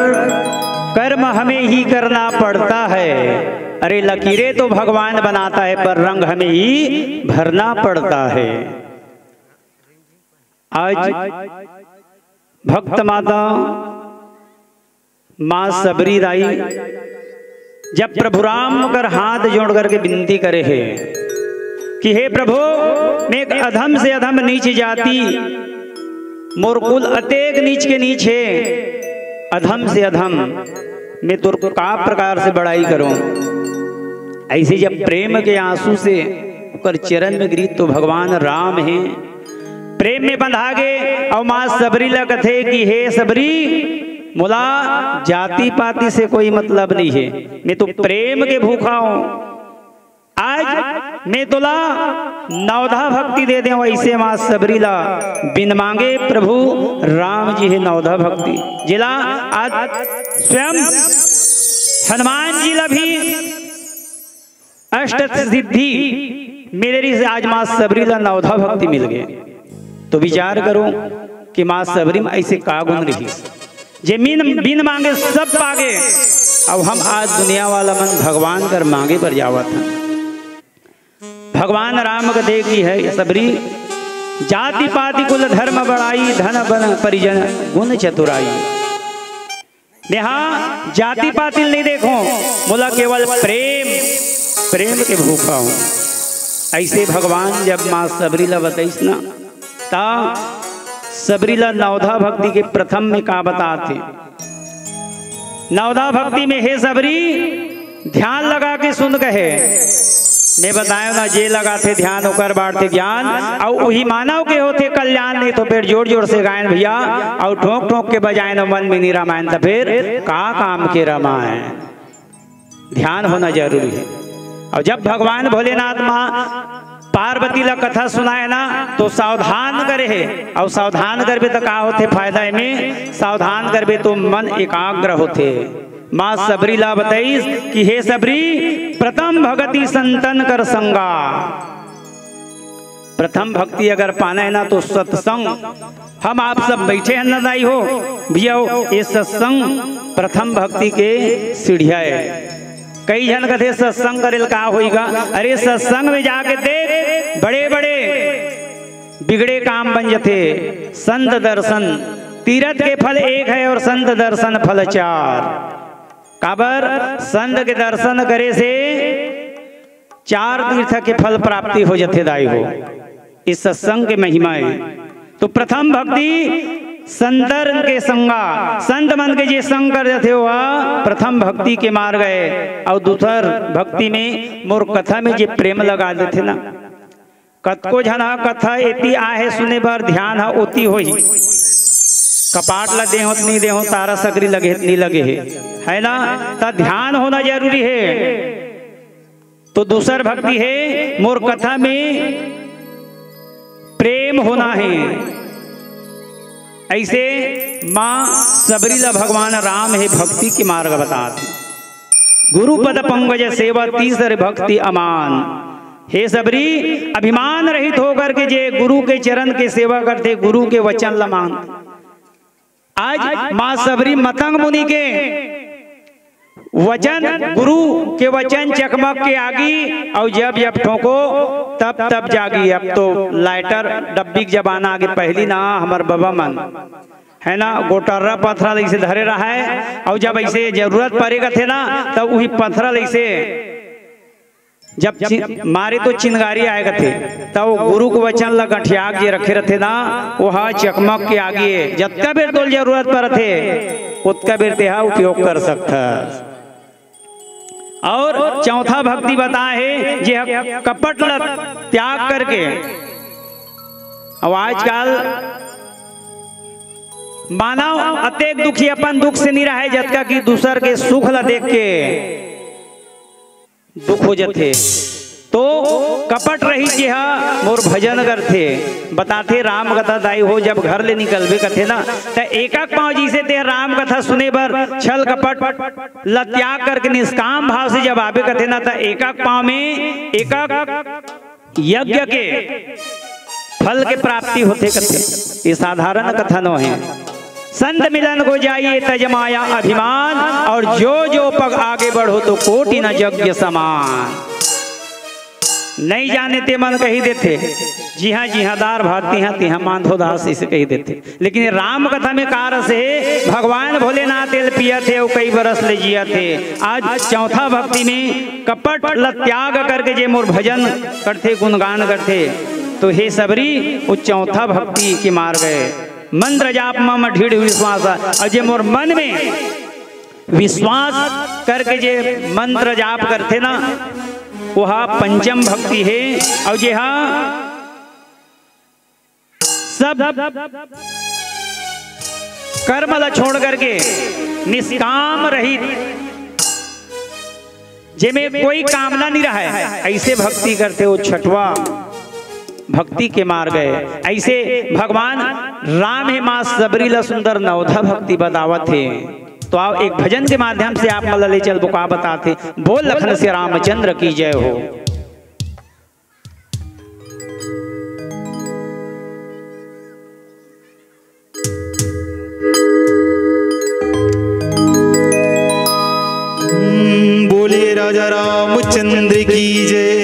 कर्म हमें ही करना पड़ता है। अरे लकीरें तो भगवान बनाता है, पर रंग हमें ही भरना पड़ता है। आज भक्त माता मां सबरी दाई जब प्रभु राम कर हाथ जोड़ करके विनती करे है कि हे प्रभु, मैं एक अधम से अधम नीच जाति, मोरकुल अतेक नीच के नीच है, अधम से अधम, मैं तुर का प्रकार से बड़ाई करूं। ऐसे जब प्रेम के आंसू से कर चरण में गिरी तो भगवान राम हैं, प्रेम में बंधा गे। और माँ सबरी ला कथे कि हे सबरी, मुला जाति पाति से कोई मतलब नहीं है, मैं तो प्रेम के भूखा हूं। आज मैं तुला नवधा भक्ति दे दे। ऐसे माँ सबरी ला बिन मांगे प्रभु राम जी है नवधा भक्ति जिला। आज स्वयं हनुमान जी ला भी अष्ट सिद्धि मेरे से आज माँ सबरी ला नवधा भक्ति मिल गए। तो विचार करो कि माँ सबरी में ऐसे का गुण रही जे बिन मांगे सब पागे। अब हम आज दुनिया वाला मन भगवान कर मांगे पर जावा था। भगवान राम का देखी है सबरी, जाति पाति कुल धर्म बड़ाई, धन बन परिजन गुण चतुराई। यहाँ जाति पाति नहीं देखो, बोला केवल प्रेम, प्रेम के भूखा हूं। ऐसे भगवान जब माँ सबरी ला बताइस ना, ता सबरी ला नवधा भक्ति के प्रथम में का बताते। नवधा भक्ति में हे सबरी ध्यान लगा के सुन कहे, मैं बताया ना जे लगाते ध्यान होकर बांटते ज्ञान, और वही मानव के होते कल्याण। नहीं तो फिर जोर जोर से गायन भैया और ठोक ठोक के बजाए न मन में नहीं रामायण, तो फिर का काम के रामायण। ध्यान होना जरूरी है। और जब भगवान भोलेनाथ माँ पार्वती ला कथा सुनाए ना तो सावधान करे है। और सावधान करबे तो का होते फायदा में, सावधान करबे तो मन एकाग्र होते। माँ सबरी ला बताइस कि हे सबरी, प्रथम भगति संतन कर संगा। प्रथम भक्ति अगर पाना है ना तो सत्संग। हम आप सब बैठे हैं ना दाई हो भैया, ये सत्संग प्रथम भक्ति के सीढ़िया है। कई जन कथे सत्संग करेल का होगा। अरे सत्संग में जाके देख बड़े बड़े बिगड़े काम बन जाते। संत दर्शन तीर्थ के फल एक है और संत दर्शन फल चार। काबर संत के दर्शन करे से 4 तीर्थ के फल प्राप्ति हो जाते दाई हो। इस सत्संग के महिमा है। तो प्रथम भक्ति संतर के संगा, संत मन के जे संग कर जाते हो प्रथम भक्ति के मार्ग है। और दूसर भक्ति में मोर कथा में जे प्रेम लगा देते ना, कतको झना कथा एती आहे सुने बर ध्यान है ओती हो ही कपाट ला देहो नहीं देहो तारा सकरी लगे नहीं लगे है ना, तो ध्यान होना जरूरी है। तो दूसर भक्ति है मोर कथा में प्रेम होना है। ऐसे माँ सबरीला भगवान राम है भक्ति के मार्ग बताते। गुरु पद पंकज सेवा तीसर भक्ति अमान। हे सबरी अभिमान रहित होकर के जे गुरु के चरण के सेवा करते, गुरु के वचन ला मानते। आज माँ सबरी मतंग मुनि के वचन, गुरु के वचन चकमक के आगी और जब जब ठोको तब तब जागी। अब तो लाइटर डब्बी के जमाना आगे, पहली ना हमार बाबा मन है ना गोटर्रा पत्थरा ऐसे धरे रहा है। और जब ऐसे जरूरत पड़ेगा थे ना तब वही पत्थरा ऐसे जब मारे तो चिंगारी आएगा थे, तब वो गुरु के वचन ला गठियाग जे रखे रहते ना वह चकमक के आगे जतका बेर तो जरूरत पड़ते उतका बेर तेहा उपयोग कर सकता। और चौथा भक्ति बता है जे कपट ला त्याग करके। अब आजकल मानव अतेक दुखी अपन दुख से नहीं रहे जतका कि दूसर के सुख ला देख के दुख हो जाते। तो कपट रही जे मोर भजन करते बताते राम कथा दाई हो। जब घर ले निकलबे कथे ना तो एक पाँव जी से ते राम कथा सुने बर छल कपट ला त्याग करके निष्काम भाव से जब आबे कथे ना तो एक पाँव में एक यज्ञ के फल के प्राप्ति होते कथे। ये साधारण कथा न है। संत मिलन को जाइए तजमाया अभिमान, और जो जो पग आगे बढ़ो तो कोटि न यज्ञ समान। नहीं जाने ते मन कही देते, जी हाँ दार भाती हाँ तिहा मांधो दास इसे कही देते। लेकिन राम कथा में कार से भगवान भोलेनाथ तेल पिया थे और कई बरस ले जिया थे। आज चौथा भक्ति में कपट ल त्याग करके जे मोर भजन करते गुणगान करते। तो हे सबरी वो चौथा भक्ति के मार्ग है। मंत्र जाप मम ढीढ़ विश्वास, और जे मोर मन में विश्वास करके जे मंत्र जाप करते ना वह पंचम भक्ति है। और जे सब कर्म ला छोड़ करके निष्काम रहित जेमे कोई कामना नहीं रहा है, ऐसे भक्ति करते हो छठवा भक्ति के मार्ग है। ऐसे भगवान राम है माँ सबरी ला सुंदर नवधा भक्ति बतावत है। तो आप एक भजन के माध्यम से आप मला ले चल बुका बताते। बोल लखन से रामचंद्र की जय हो। बोले राजा रामचंद्र की जय।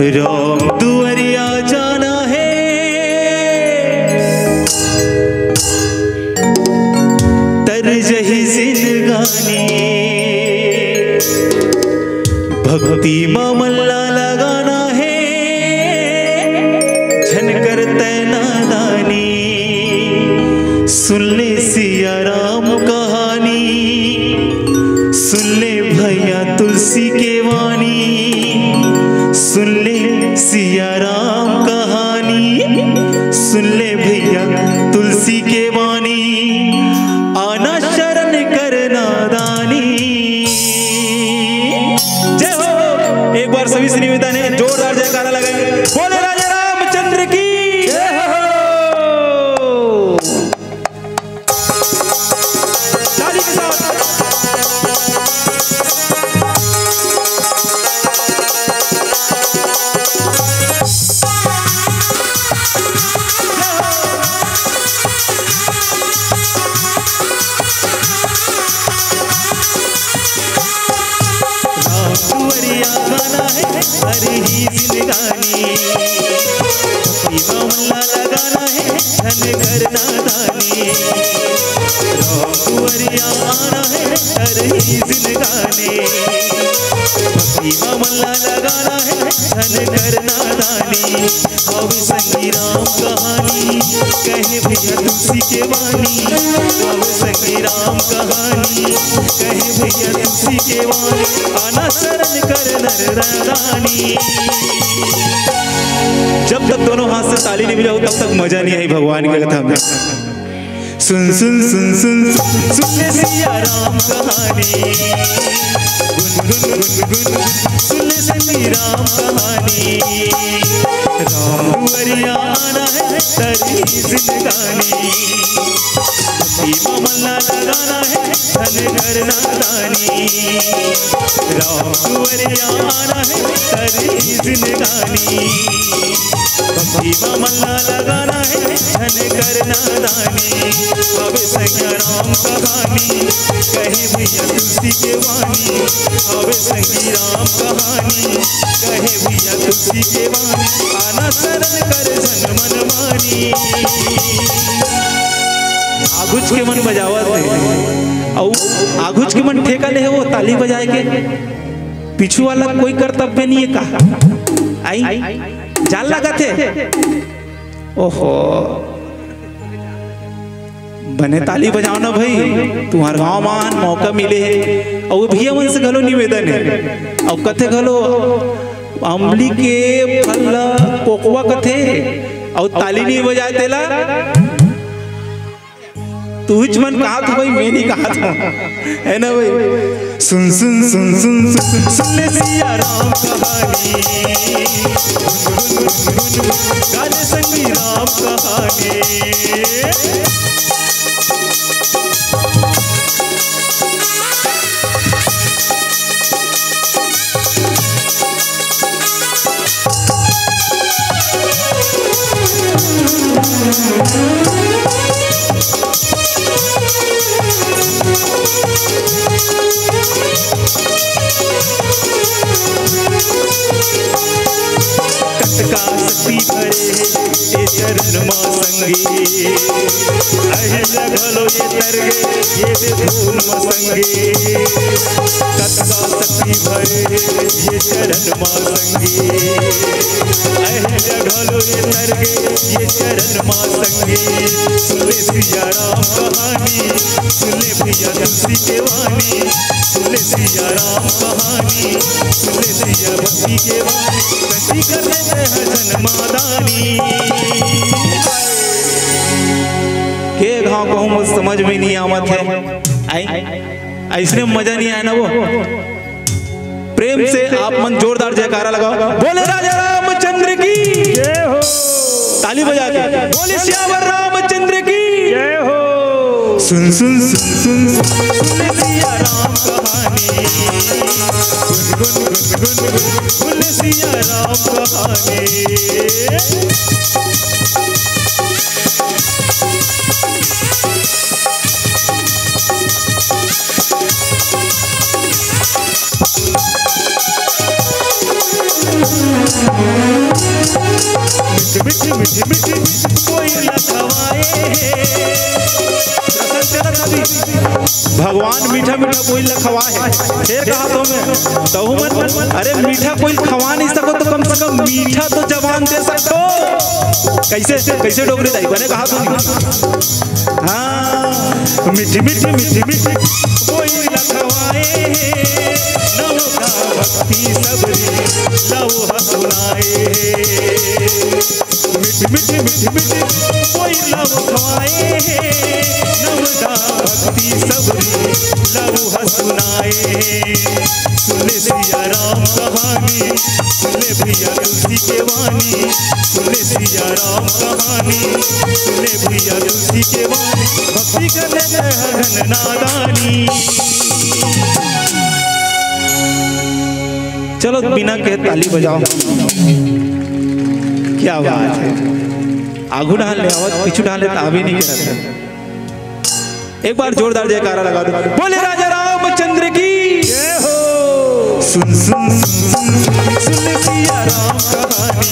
राम दुआरिया जाना है, तरजही जिंदगानी, भक्ति मामला लगाना है, झन करते नादानी। सुन ले सिया राम कहानी, सुन ले भैया तुलसी के वाणी, सुन ले सिया राम कहानी, सुन ले भैया तुलसी के वाणी। आना शरण करना दानी। जय हो। एक बार सभी श्री विदा ने जोरदार जयकारा लगाएंगे। बोले राजा रामचंद्र की जय हो। ताली के साथ गाना है हरी ही जिंदगानी, भक्ति मामला लगाना है धन करना दानी। कुंवरिया आना है तरही जिंदगानी भक्ति मल्ला लगाना है धन करना दानी हवे संगी राम कहानी कहे भैया तुलसी के वाणी हवे संगी राम कहानी कहे भैया तुलसी के वाणी आना शरण कर नर रानी। जब तक दोनों हाथ से ताली नहीं बजाओ तब तक मजा नहीं आई भगवान की कथा में। सुन सुन सुन सुन सुन ले सिया राम कहानी गुन गुन गुन गुन सुन ले संगी राम कहानी राम कुंवरिया आना है तरही जिंदगानी भक्ति मल्ला लगाना है धन करना दानी राम कुंवरिया आना है तरही जिंदगानी भक्ति मल्ला लगाना है धन करना दानी हवे संगी राम कहानी कहे भैया तुलसी के वाणी हवे संगी राम कहानी कहे भैया तुलसी के वाणी आना शरण कर जन मन मानी। आगुच के मन बजावत है और आगुच के मन ठेका ले है वो ताली बजाए के पीछू वाला कोई कर्तव्य नहीं है कहा आई जान लगा थे ओहो बने ताली बजाओ ना भाई तुम्हारे गांव मान मौका मिले है और भैया मन से घलो निवेदन है और कथे घलो अम्बली के फल कोकवा कथे और ताली नहीं बजाए तेला तू हिच मन कहा था भाई मैं नहीं कहा था है ना भाई। सुन सुन सुन सुन सुन सुन ले सिया राम कहानी गाने संगी राम कहानी कटका शक्ति भरे ये चरण मां संगी अहिल्या घलो ये तरगे ये दे फूल मसंगी कटका शक्ति भरे ये चरण मां संगी अहिल्या घलो ये तरगे ये चरण मां संगी सुन ले सिया राम कहानी सुन ले भैया तुलसी के वाणी सुन ले सिया राम कहानी सुन ले सिया भक्ति के वाणी गति करने जन मादानी के गाँव कहूँ मुझ समझ में नहीं आवत है आई ऐसने मजा नहीं आया ना वो प्रेम से आप मन जोरदार जयकारा लगाओ बोले राजा रामचंद्र की जय हो ताली बजा के बोले श्यावर रामचंद्र की जय हो। सुन सुन सुन सुन सुन सिया राम कहानी गुन गुन गुन गुन सुन सिया राम कहानी मिठी मिठी मिठी कोई लखवाए भगवान मीठा मीठा कोई लखवा है फिर कहा तो मैं तो मन अरे मीठा कोई खवा नहीं सको तो कम से कम मीठा तो जवान दे सकते हो कैसे कैसे डोगरी दाई बने कहा तो हाँ मिठी मिठी मिठी मिठी कोई लखवाए नव का भक्ति सबरी लव हसुनाए मिठी मिठी मिठी मिठी कोई लव खवाए नवदा भक्ति सबरी लव हसुनाए सुन सिया राम कहानी सुन भैया तुलसी के वाणी सुन सिया राम कहानी सुन भैया तुलसी के वाणी भक्ति करने घन नादानी। चलो बिना कहे ताली बजाओ क्या बात है आगू डाल ले आवाज पीछू डाल ले तावी नहीं करता एक बार जोरदार जयकारा लगा दो बोले राजा रामचंद्र की जय हो। सुन सुन सुन सुन सिया राम कहानी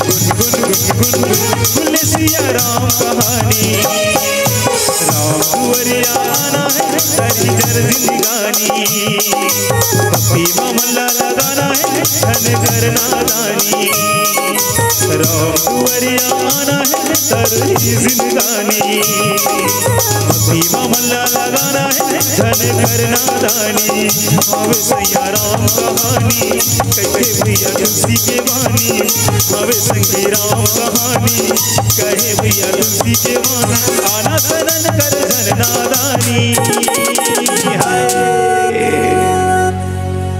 गुन गुन गुन गुन सुन सिया राम कहानी राम राम दुवरिया आना है हरी जर जिंदगानी भक्ति मामला लगाना है धन करना दानी राम दुवरिया आना है हरी जिंदगानी भक्ति मामला लगाना है धन करना दानी आवे सैया राम कहानी कहे भैया तुलसी के वाणी आवे संगे राम कहानी कहे भैया तुलसी के वाणी आना शरण कर धन नादानी।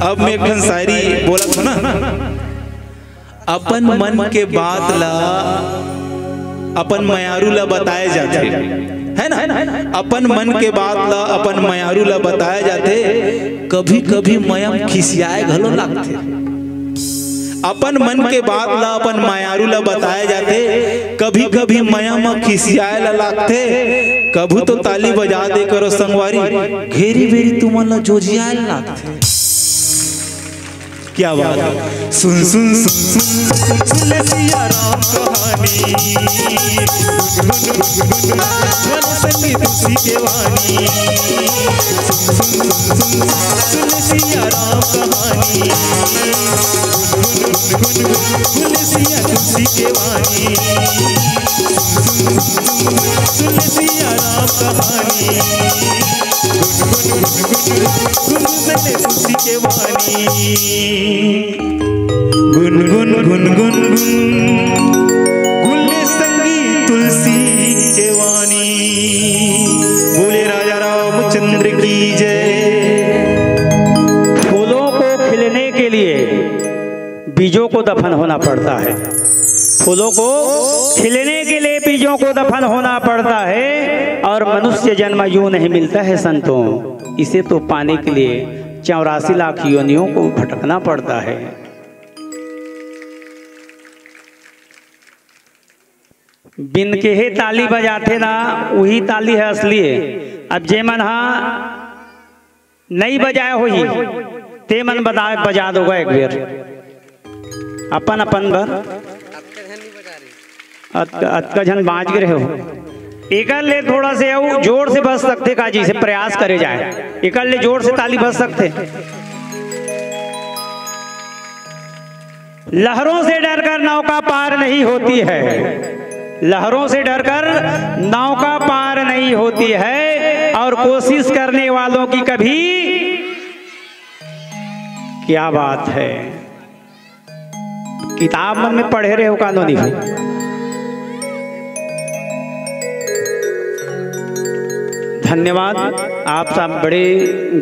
अब मैं एक शायरी बोला था ना, अपन मन के बात ला अपन मयारू ला बताए जाते है ना, अपन मन के बात ला अपन मयारू ला बताए जाते, कभी कभी मयम खिसियाए घलो लागते। अपन मन के बात ला अपन मयारू ला बताए जाते, कभी कभी मयम खिसियाए ला लागते। कभू तो ताली बजा दे करो संगवारी, घेरी बेरी तुमन ला जोजियाए लागते। क्या बात है, सुन सुन सुन सुन सुन ले सिया राम कहानी गुन संगी तुलसी के वाणी सुन सुन सुन सुन ले सिया राम कहानी गुन सिया तुलसी के वाणी सुन ले सिया राम कहानी गुन सने तुलसी के वाणी गुन गुन गुन गुन गुन गुल्ले संगी तुलसी के वाणी। बोले राजा रामचंद्र की जय। फूलों को खिलने के लिए बीजों को दफन होना पड़ता है, फूलों को खिलने के लिए बीजों को दफन होना पड़ता है, और मनुष्य जन्म यूं नहीं मिलता है संतों, इसे तो पाने के लिए 84 लाख योनियों को भटकना पड़ता है। बिन के हे ताली बजाते ना, वही ताली है असली है। अब जे मन नहीं बजाए हो ही ते मन बजा दोगा एक बेर अपन अपन भर अतका झन बाज गिरे हो। एकर ले थोड़ा से जोर से बज सकते काजी से प्रयास करे जाए, एकर ले जोर से ताली बज सकते। लहरों से डरकर नौका पार नहीं होती है, लहरों से डरकर नौका पार नहीं होती है, और कोशिश करने वालों की कभी, क्या बात है, किताब में पढ़े रहे हो कानूनी हो। धन्यवाद, आप सब बड़े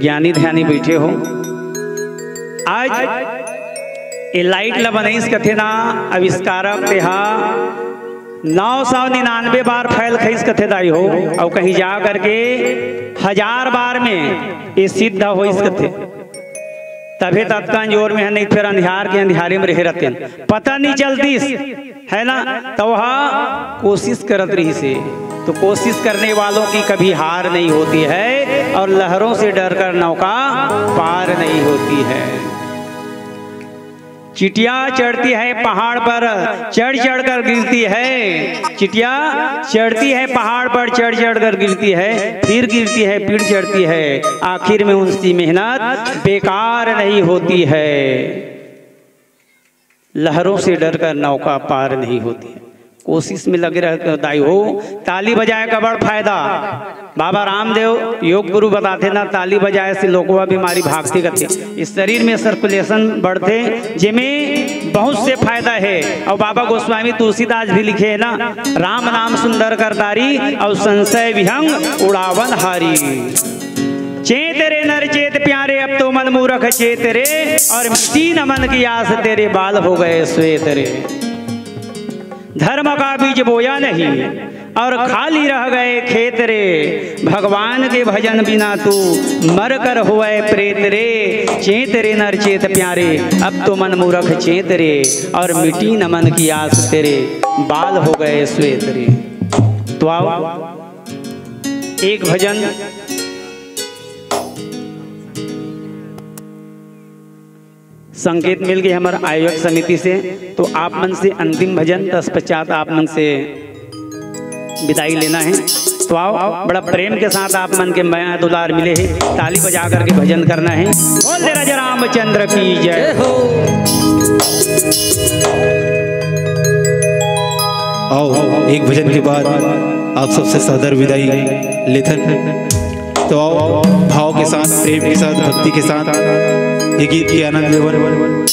ज्ञानी ध्यानी बैठे हो। आज ये लाइट ला बनईस कथे ना आविष्कारक तेहा 999 बार फैल खईस कथे दाई हो, और कहीं जा करके 1000 बार में ये सिद्ध हो इस कथे। तभी तत्कान जोर में है, नहीं फिर अंधियार के अंधियारे में रह रहते पता नहीं चलती है ना, तो वह कोशिश करत रही से। तो कोशिश करने वालों की कभी हार नहीं होती है, और लहरों से डरकर नौका पार नहीं होती है। चिटिया चढ़ती है पहाड़ पर चढ़ चढ़ कर गिरती है, चिटिया चढ़ती है पहाड़ पर चढ़ चढ़ कर गिरती है, फिर गिरती है फिर चढ़ती है, आखिर में उसकी मेहनत बेकार नहीं होती है। लहरों से डरकर नौका पार नहीं होती है, कोशिश में लगे रहते दाई हो। ताली बजाए का बड़ फायदा, बाबा रामदेव योग गुरु बताते ना, ताली बजाए से लोगों बीमारी भागती करते, इस शरीर में सर्कुलेशन बढ़ते, जिसमें बहुत से फायदा है। और बाबा गोस्वामी तुलसीदास भी लिखे है ना, राम नाम सुंदर करतारी और संशय विहंग उड़ावन हारी। चेत रे नर चेत प्यारे, अब तो मन मूर्ख चेत रे, और मिट्टी न मन की आस तेरे बाल हो गए श्वेत रे। धर्म का बीज बोया नहीं और खाली रह गए खेत रे, भगवान के भजन बिना तू मर कर हुए प्रेत रे। चेत रे नर चेत प्यारे, अब तो मन मूर्ख चेत रे, और मिट्टी न मन की आस तेरे बाल हो गए श्वेत रे। तो आओ एक भजन संकेत मिल गए हमारे आयोजक समिति से, तो आप मन से अंतिम भजन तत्पश्चात आप मन से विदाई लेना है। तो आओ बड़ा प्रेम के साथ आप मन के माया दुलार मिले हैं, ताली बजा करके भजन करना है। बोल दे राजा रामचंद्र की जय हो। आओ एक भजन के बाद आप सबसे सादर विदाई लेते हैं। तो आओ भाव के साथ, प्रेम के साथ, भक्ति के साथ ये गीत की आनंद लेवल।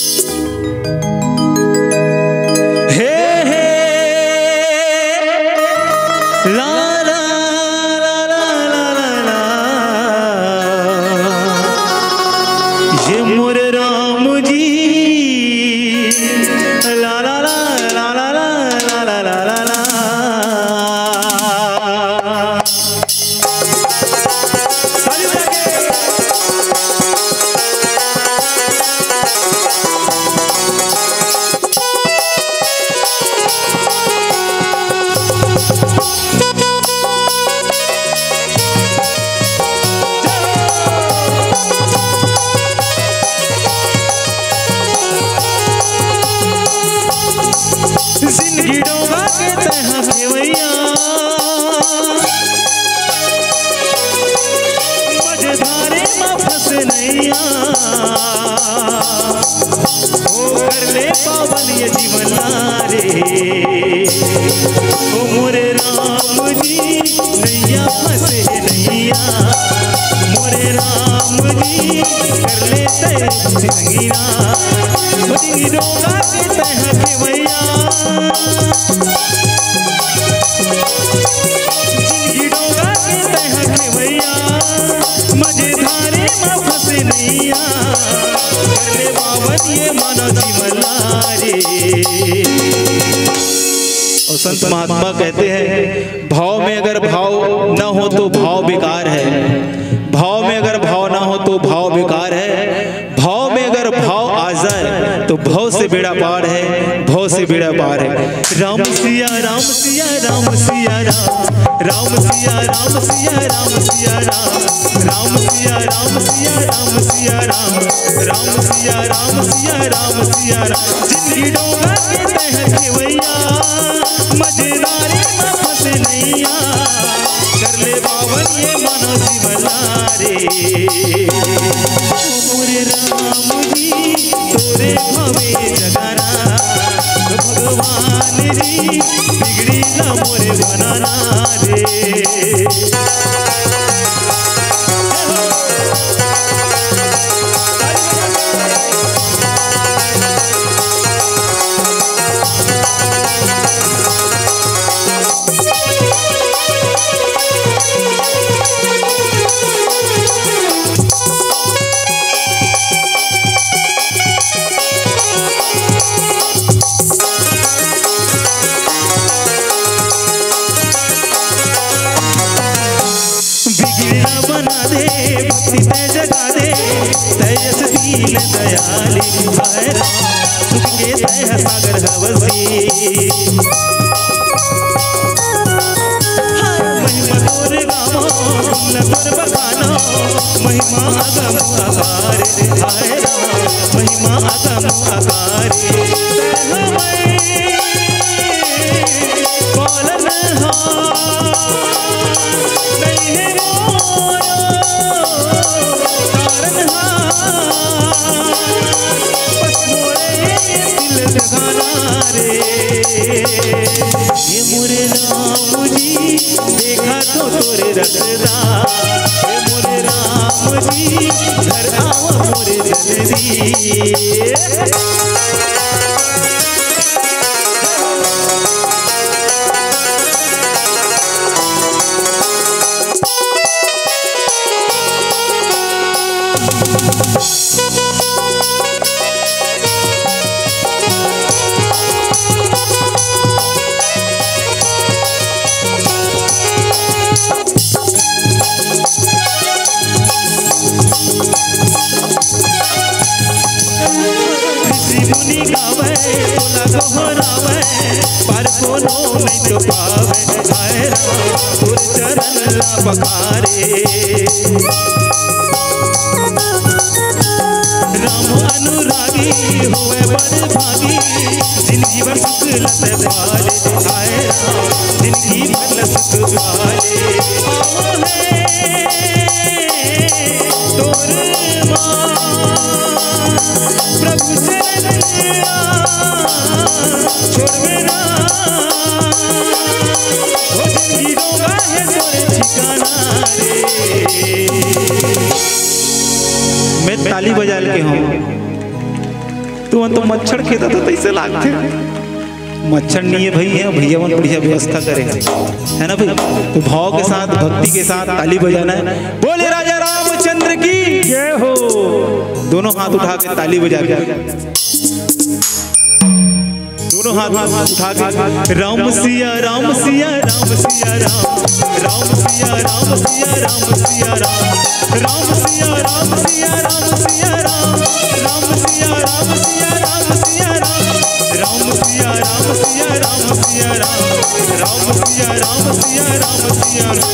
पावन ये जीवन रे ओ मोरे राम जी नैया फंसे नैया मोरे राम जी कर ले संगीना मोदी रोगा के तह के भैया जिंदगी डोगा के तह के भैया मजेदारे में फंसे नैया कर ले बावन ये मानो जीवन और संत महात्मा कहते हैं भाव में अगर भाव न हो तो भाव बेकार है, भाव में अगर भाव ना हो तो भाव बेकार है, भाव में अगर भाव आ जाए तो भाव से बेड़ा पार है, भाव से बेड़ा पार है। राम सिया राम सिया राम सिया राम राम सिया राम सिया राम सिया राम राम सिया राम सिया राम सिया राम राम सिया राम सिया राम सिया राम जिंदगी डोगा के तह के भैया मजेदारे में फंसे नैया कर ले बावन ये मानो जीवना रे मोरे राम जी तोरे भवे जगाना भगवान जी बिगड़ी ना मोरे बनाना रे बना दे भक्ति तय जगा दे तेजस दीन दयाली हाय राम सुख के तय सागर हवसी महिमा तोर गावो न तोर बखानो महिमा अगम अगारे हाय राम महिमा अगम अगारे बोलन नहीं है ये मोरे राम जी देखा तो तोरे रखदा ये मोरे राम जी घर आओ मोरे जल्दी पर कोनो नहीं तो पावे हाय राम तुर चरण ला पखारे राम अनुरागी होवे बड़ भागी जिंदगी भर सुख लत पाले आए राम जिंदगी भर सुख पाले आओ है तोर मां प्रभु चरण छोड़वे ना हो जिंदगी रोगा है तोरे ठिकाना रे। मैं ताली बजा के हूँ तो मच्छर खेता तो कैसे लागते मच्छर नहीं है भैया भैया मन बढ़िया व्यवस्था करे है ना भाई। तो भाव के साथ भक्ति के साथ ताली बजाना है। बोले राजा रामचंद्र की जय हो। दोनों हाथ उठा के ताली बजा के दोनों हाथ उठा के राम सिया राम सिया राम सिया राम राम सिया राम सिया राम सिया राम राम सिया राम सिया राम सिया राम राम सिया राम सिया राम सिया राम राम सिया राम सिया राम सिया राम राम सिया राम सिया राम सिया राम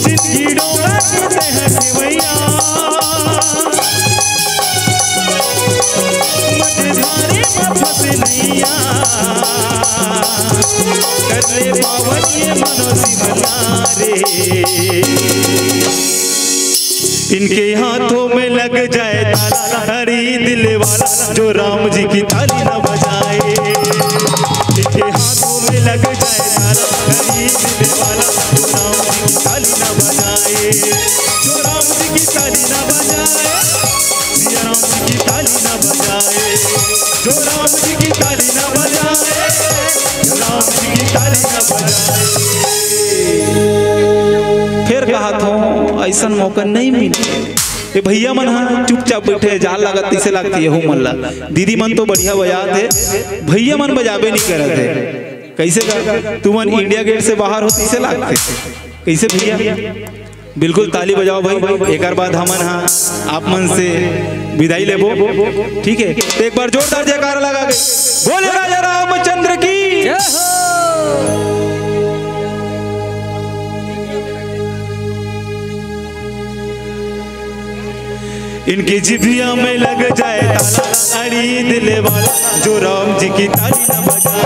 जिंदगी डोला कहते हैं केवैया मझधारे में फंस नैया कर ले पावन ये मनो सिमला रे। इनके हाथों में लग जाए ताला हरी दिल वाला जो राम जी की ताली न बजाए। इनके हाथों में लग जाए ताला हरी दिल वाला जो राम जी की ताली न बजाए जो राम जी की ताली न बजाए सिया राम जी की ताली न बजाए जो राम जी की ताली न बजाए राम जी की ताली न बजाए। फिर कहा तो ऐसा मौका नहीं मिले ये भैया मन हाँ चुपचाप बैठे जाल लागत इसे लगती है मन ला दीदी मन तो बढ़िया बजा थे भैया मन बजाबे नहीं करे थे कैसे कर तू मन इंडिया गेट से बाहर हो इसे लगते कैसे भैया बिल्कुल ताली बजाओ भाई। एक बाद हमन हाँ आप मन से विदाई लेबो ठीक है। तो एक बार जोरदार जयकारा लगा के बोले राजा रामचंद्र की जय हो। इनकी जिभिया में लग जाए ताला अड़ी दिल वाला जो राम जी की ताली न बजाए।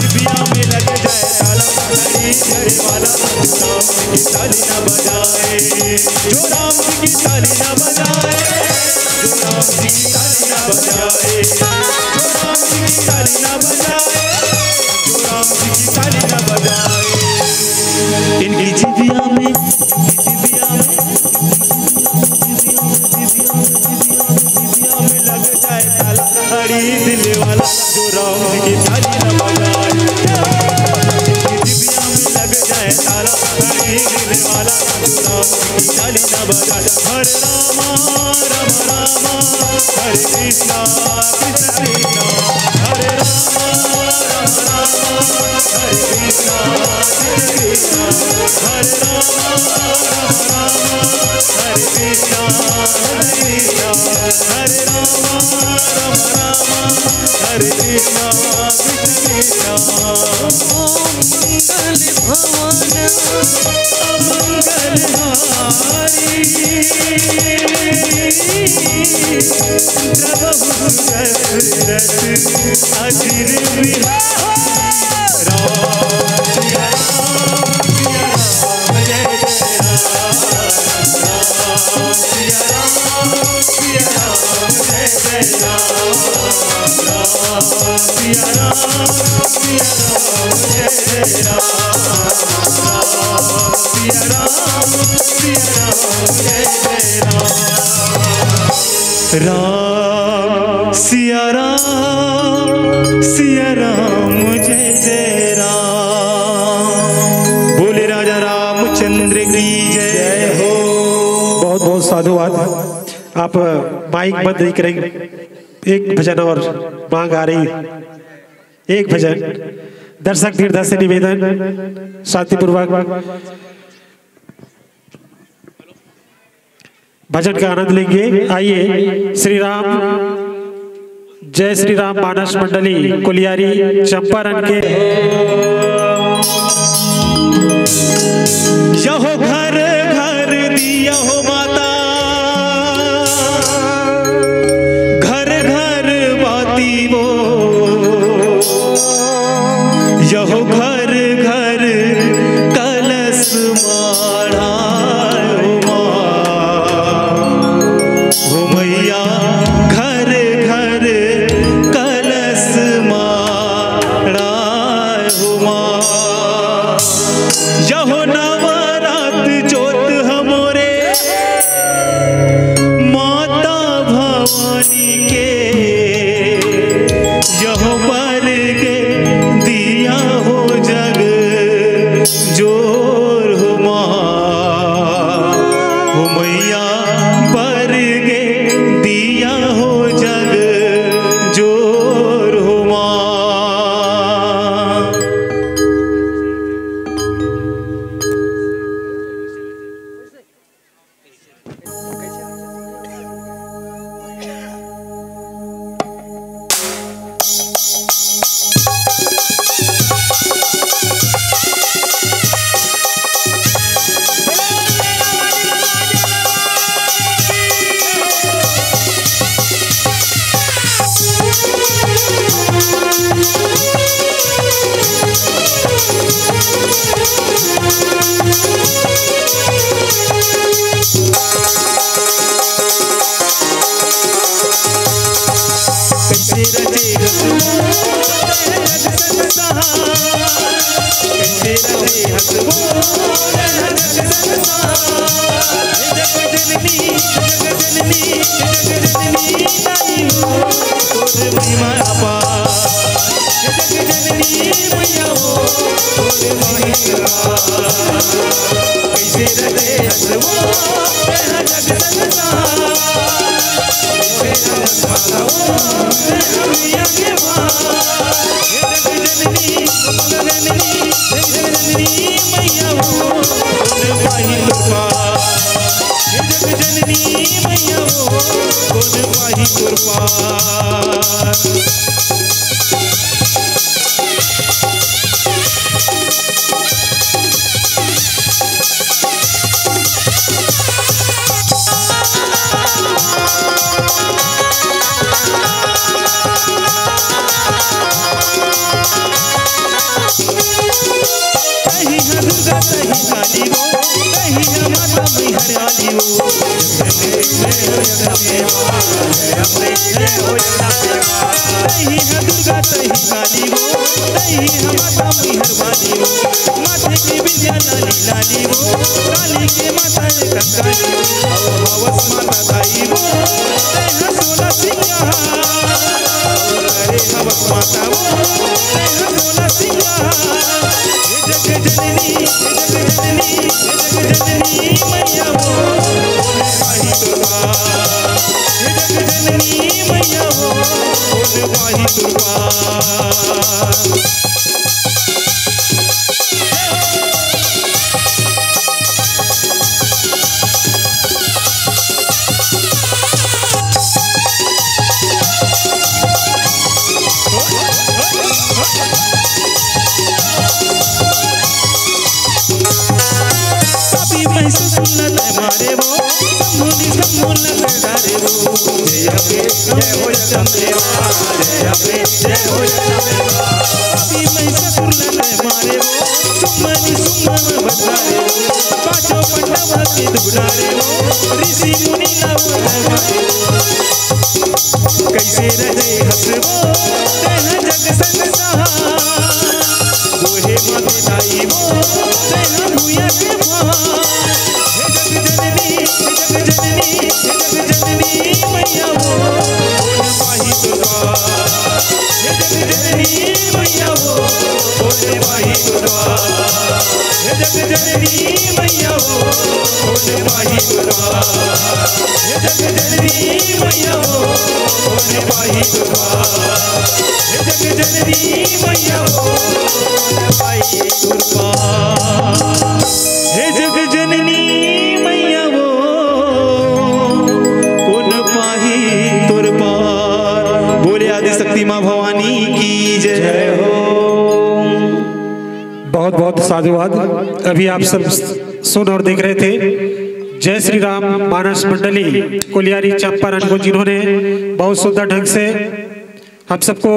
जिभिया में लग जाए ताला अड़ी दिल वाला जो राम जी की ताली न बजाए जो राम जी की ताली न बजाए जो राम जी की ताली न बजाए जो राम जी की ताली न बजाए जो राम जी की ताली न बजाए। इनकी जिभिया में लग जाए ताला अड़ी दिल वाला जो राम जी की ताली न बजाए। जिभिया में लग जाए ताला अड़ी दिल वाला जो राम जी की ताली न बजाए। हरे रामा राम रामा हरे कृष्णा कृष्ण कृष्णा हरे रामा राम रामा हरे कृष्णा कृष्ण कृष्णा हरे रामा राम रामा हरे कृष्णा कृष्णा हरे रामा राम रामा हरे कृष्णा कृष्ण कृष्णा। मंगल भवन अमंगल हारी प्रभु दशरथ अजिर बिहारी राम सिया राम सिया राम जय जय राम सिया राम जय जय राम सिया राम जय जय राम सिया राम जय जय राम सिया राम जय जय राम। बोले राजा रामचंद्र की जय हो। बहुत बहुत साधुवाद। आप माइक बंद नहीं करेंगे। एक भजन और मांग आ रही एक भजन दर्शक दीर्घ से निवेदन शांतिपूर्वक भजन का आनंद लेंगे। आइए श्री राम जय श्री राम मानस मंडली कुलियारी चंपारण के यहो घर घर दिया हो माता कैसे रचे हंसबो जग संसार, कैसे रचे हंसबो जग संसार। जग जननी नाई हो तोर महिमा अपार, जग जननी मैया हो तोर महिमा अपार। कैसे रचे हंसबो जग संसार, कैसे हंसबो मैया के पार। जग जननी मैया हो तोर महिमा अपार, जग जननी मैया हो तोर महिमा अपार। कहीं है दुर्गा कहीं काली वो, कहीं है माता मैं हरियाली वो। कहीं है दुर्गा कहीं काली वो, कहीं है माता मैं हरवाली वो। माथे की बिंदिया लाली लाली वो, काली के माता है कंकाली वो। हवस माता दाई वो, तेहा 16 सिंगार, अरे हवस माता वो, तेहा 16 सिंगार। जग जननी मैया हो माही दुर्बार, जग जननी मैया हो माही दुर्बार। सुनत मारे वो सम्मुनि सम्मुनत डारे वो। जय अबे जय हो जगदम्बेवा, जय अबे जय हो जगदम्बेवा। अभी मैं सुनत मारे वो सुमनि सुमन बजारे वो। पांचों पांडव के दुलारे वो, ऋषि मुनि लव दरबारे वो। कैसे रहे हंसबो तेह जग संसार, दोहे माते दाई वो तेह भूया के पार। जग जननी मैया हो माही दुर्बार, जग जननी मैया हो माही दुर्बार, जग जननी मैया हो माही दुर्बार, जग जननी मैया हो माही दुर्बार, जग जननी मैया हो माही दुर्बार। हे जग जननी मैया वो कौन पाही तुर पार। बोले आदि शक्ति माँ भवानी की जय हो। बहुत बहुत साधुवाद। अभी आप सब सुन और देख रहे थे जय श्री राम मानस मंडली कुलियारी चंपारण को, जिन्होंने बहुत सुंदर ढंग से हम सबको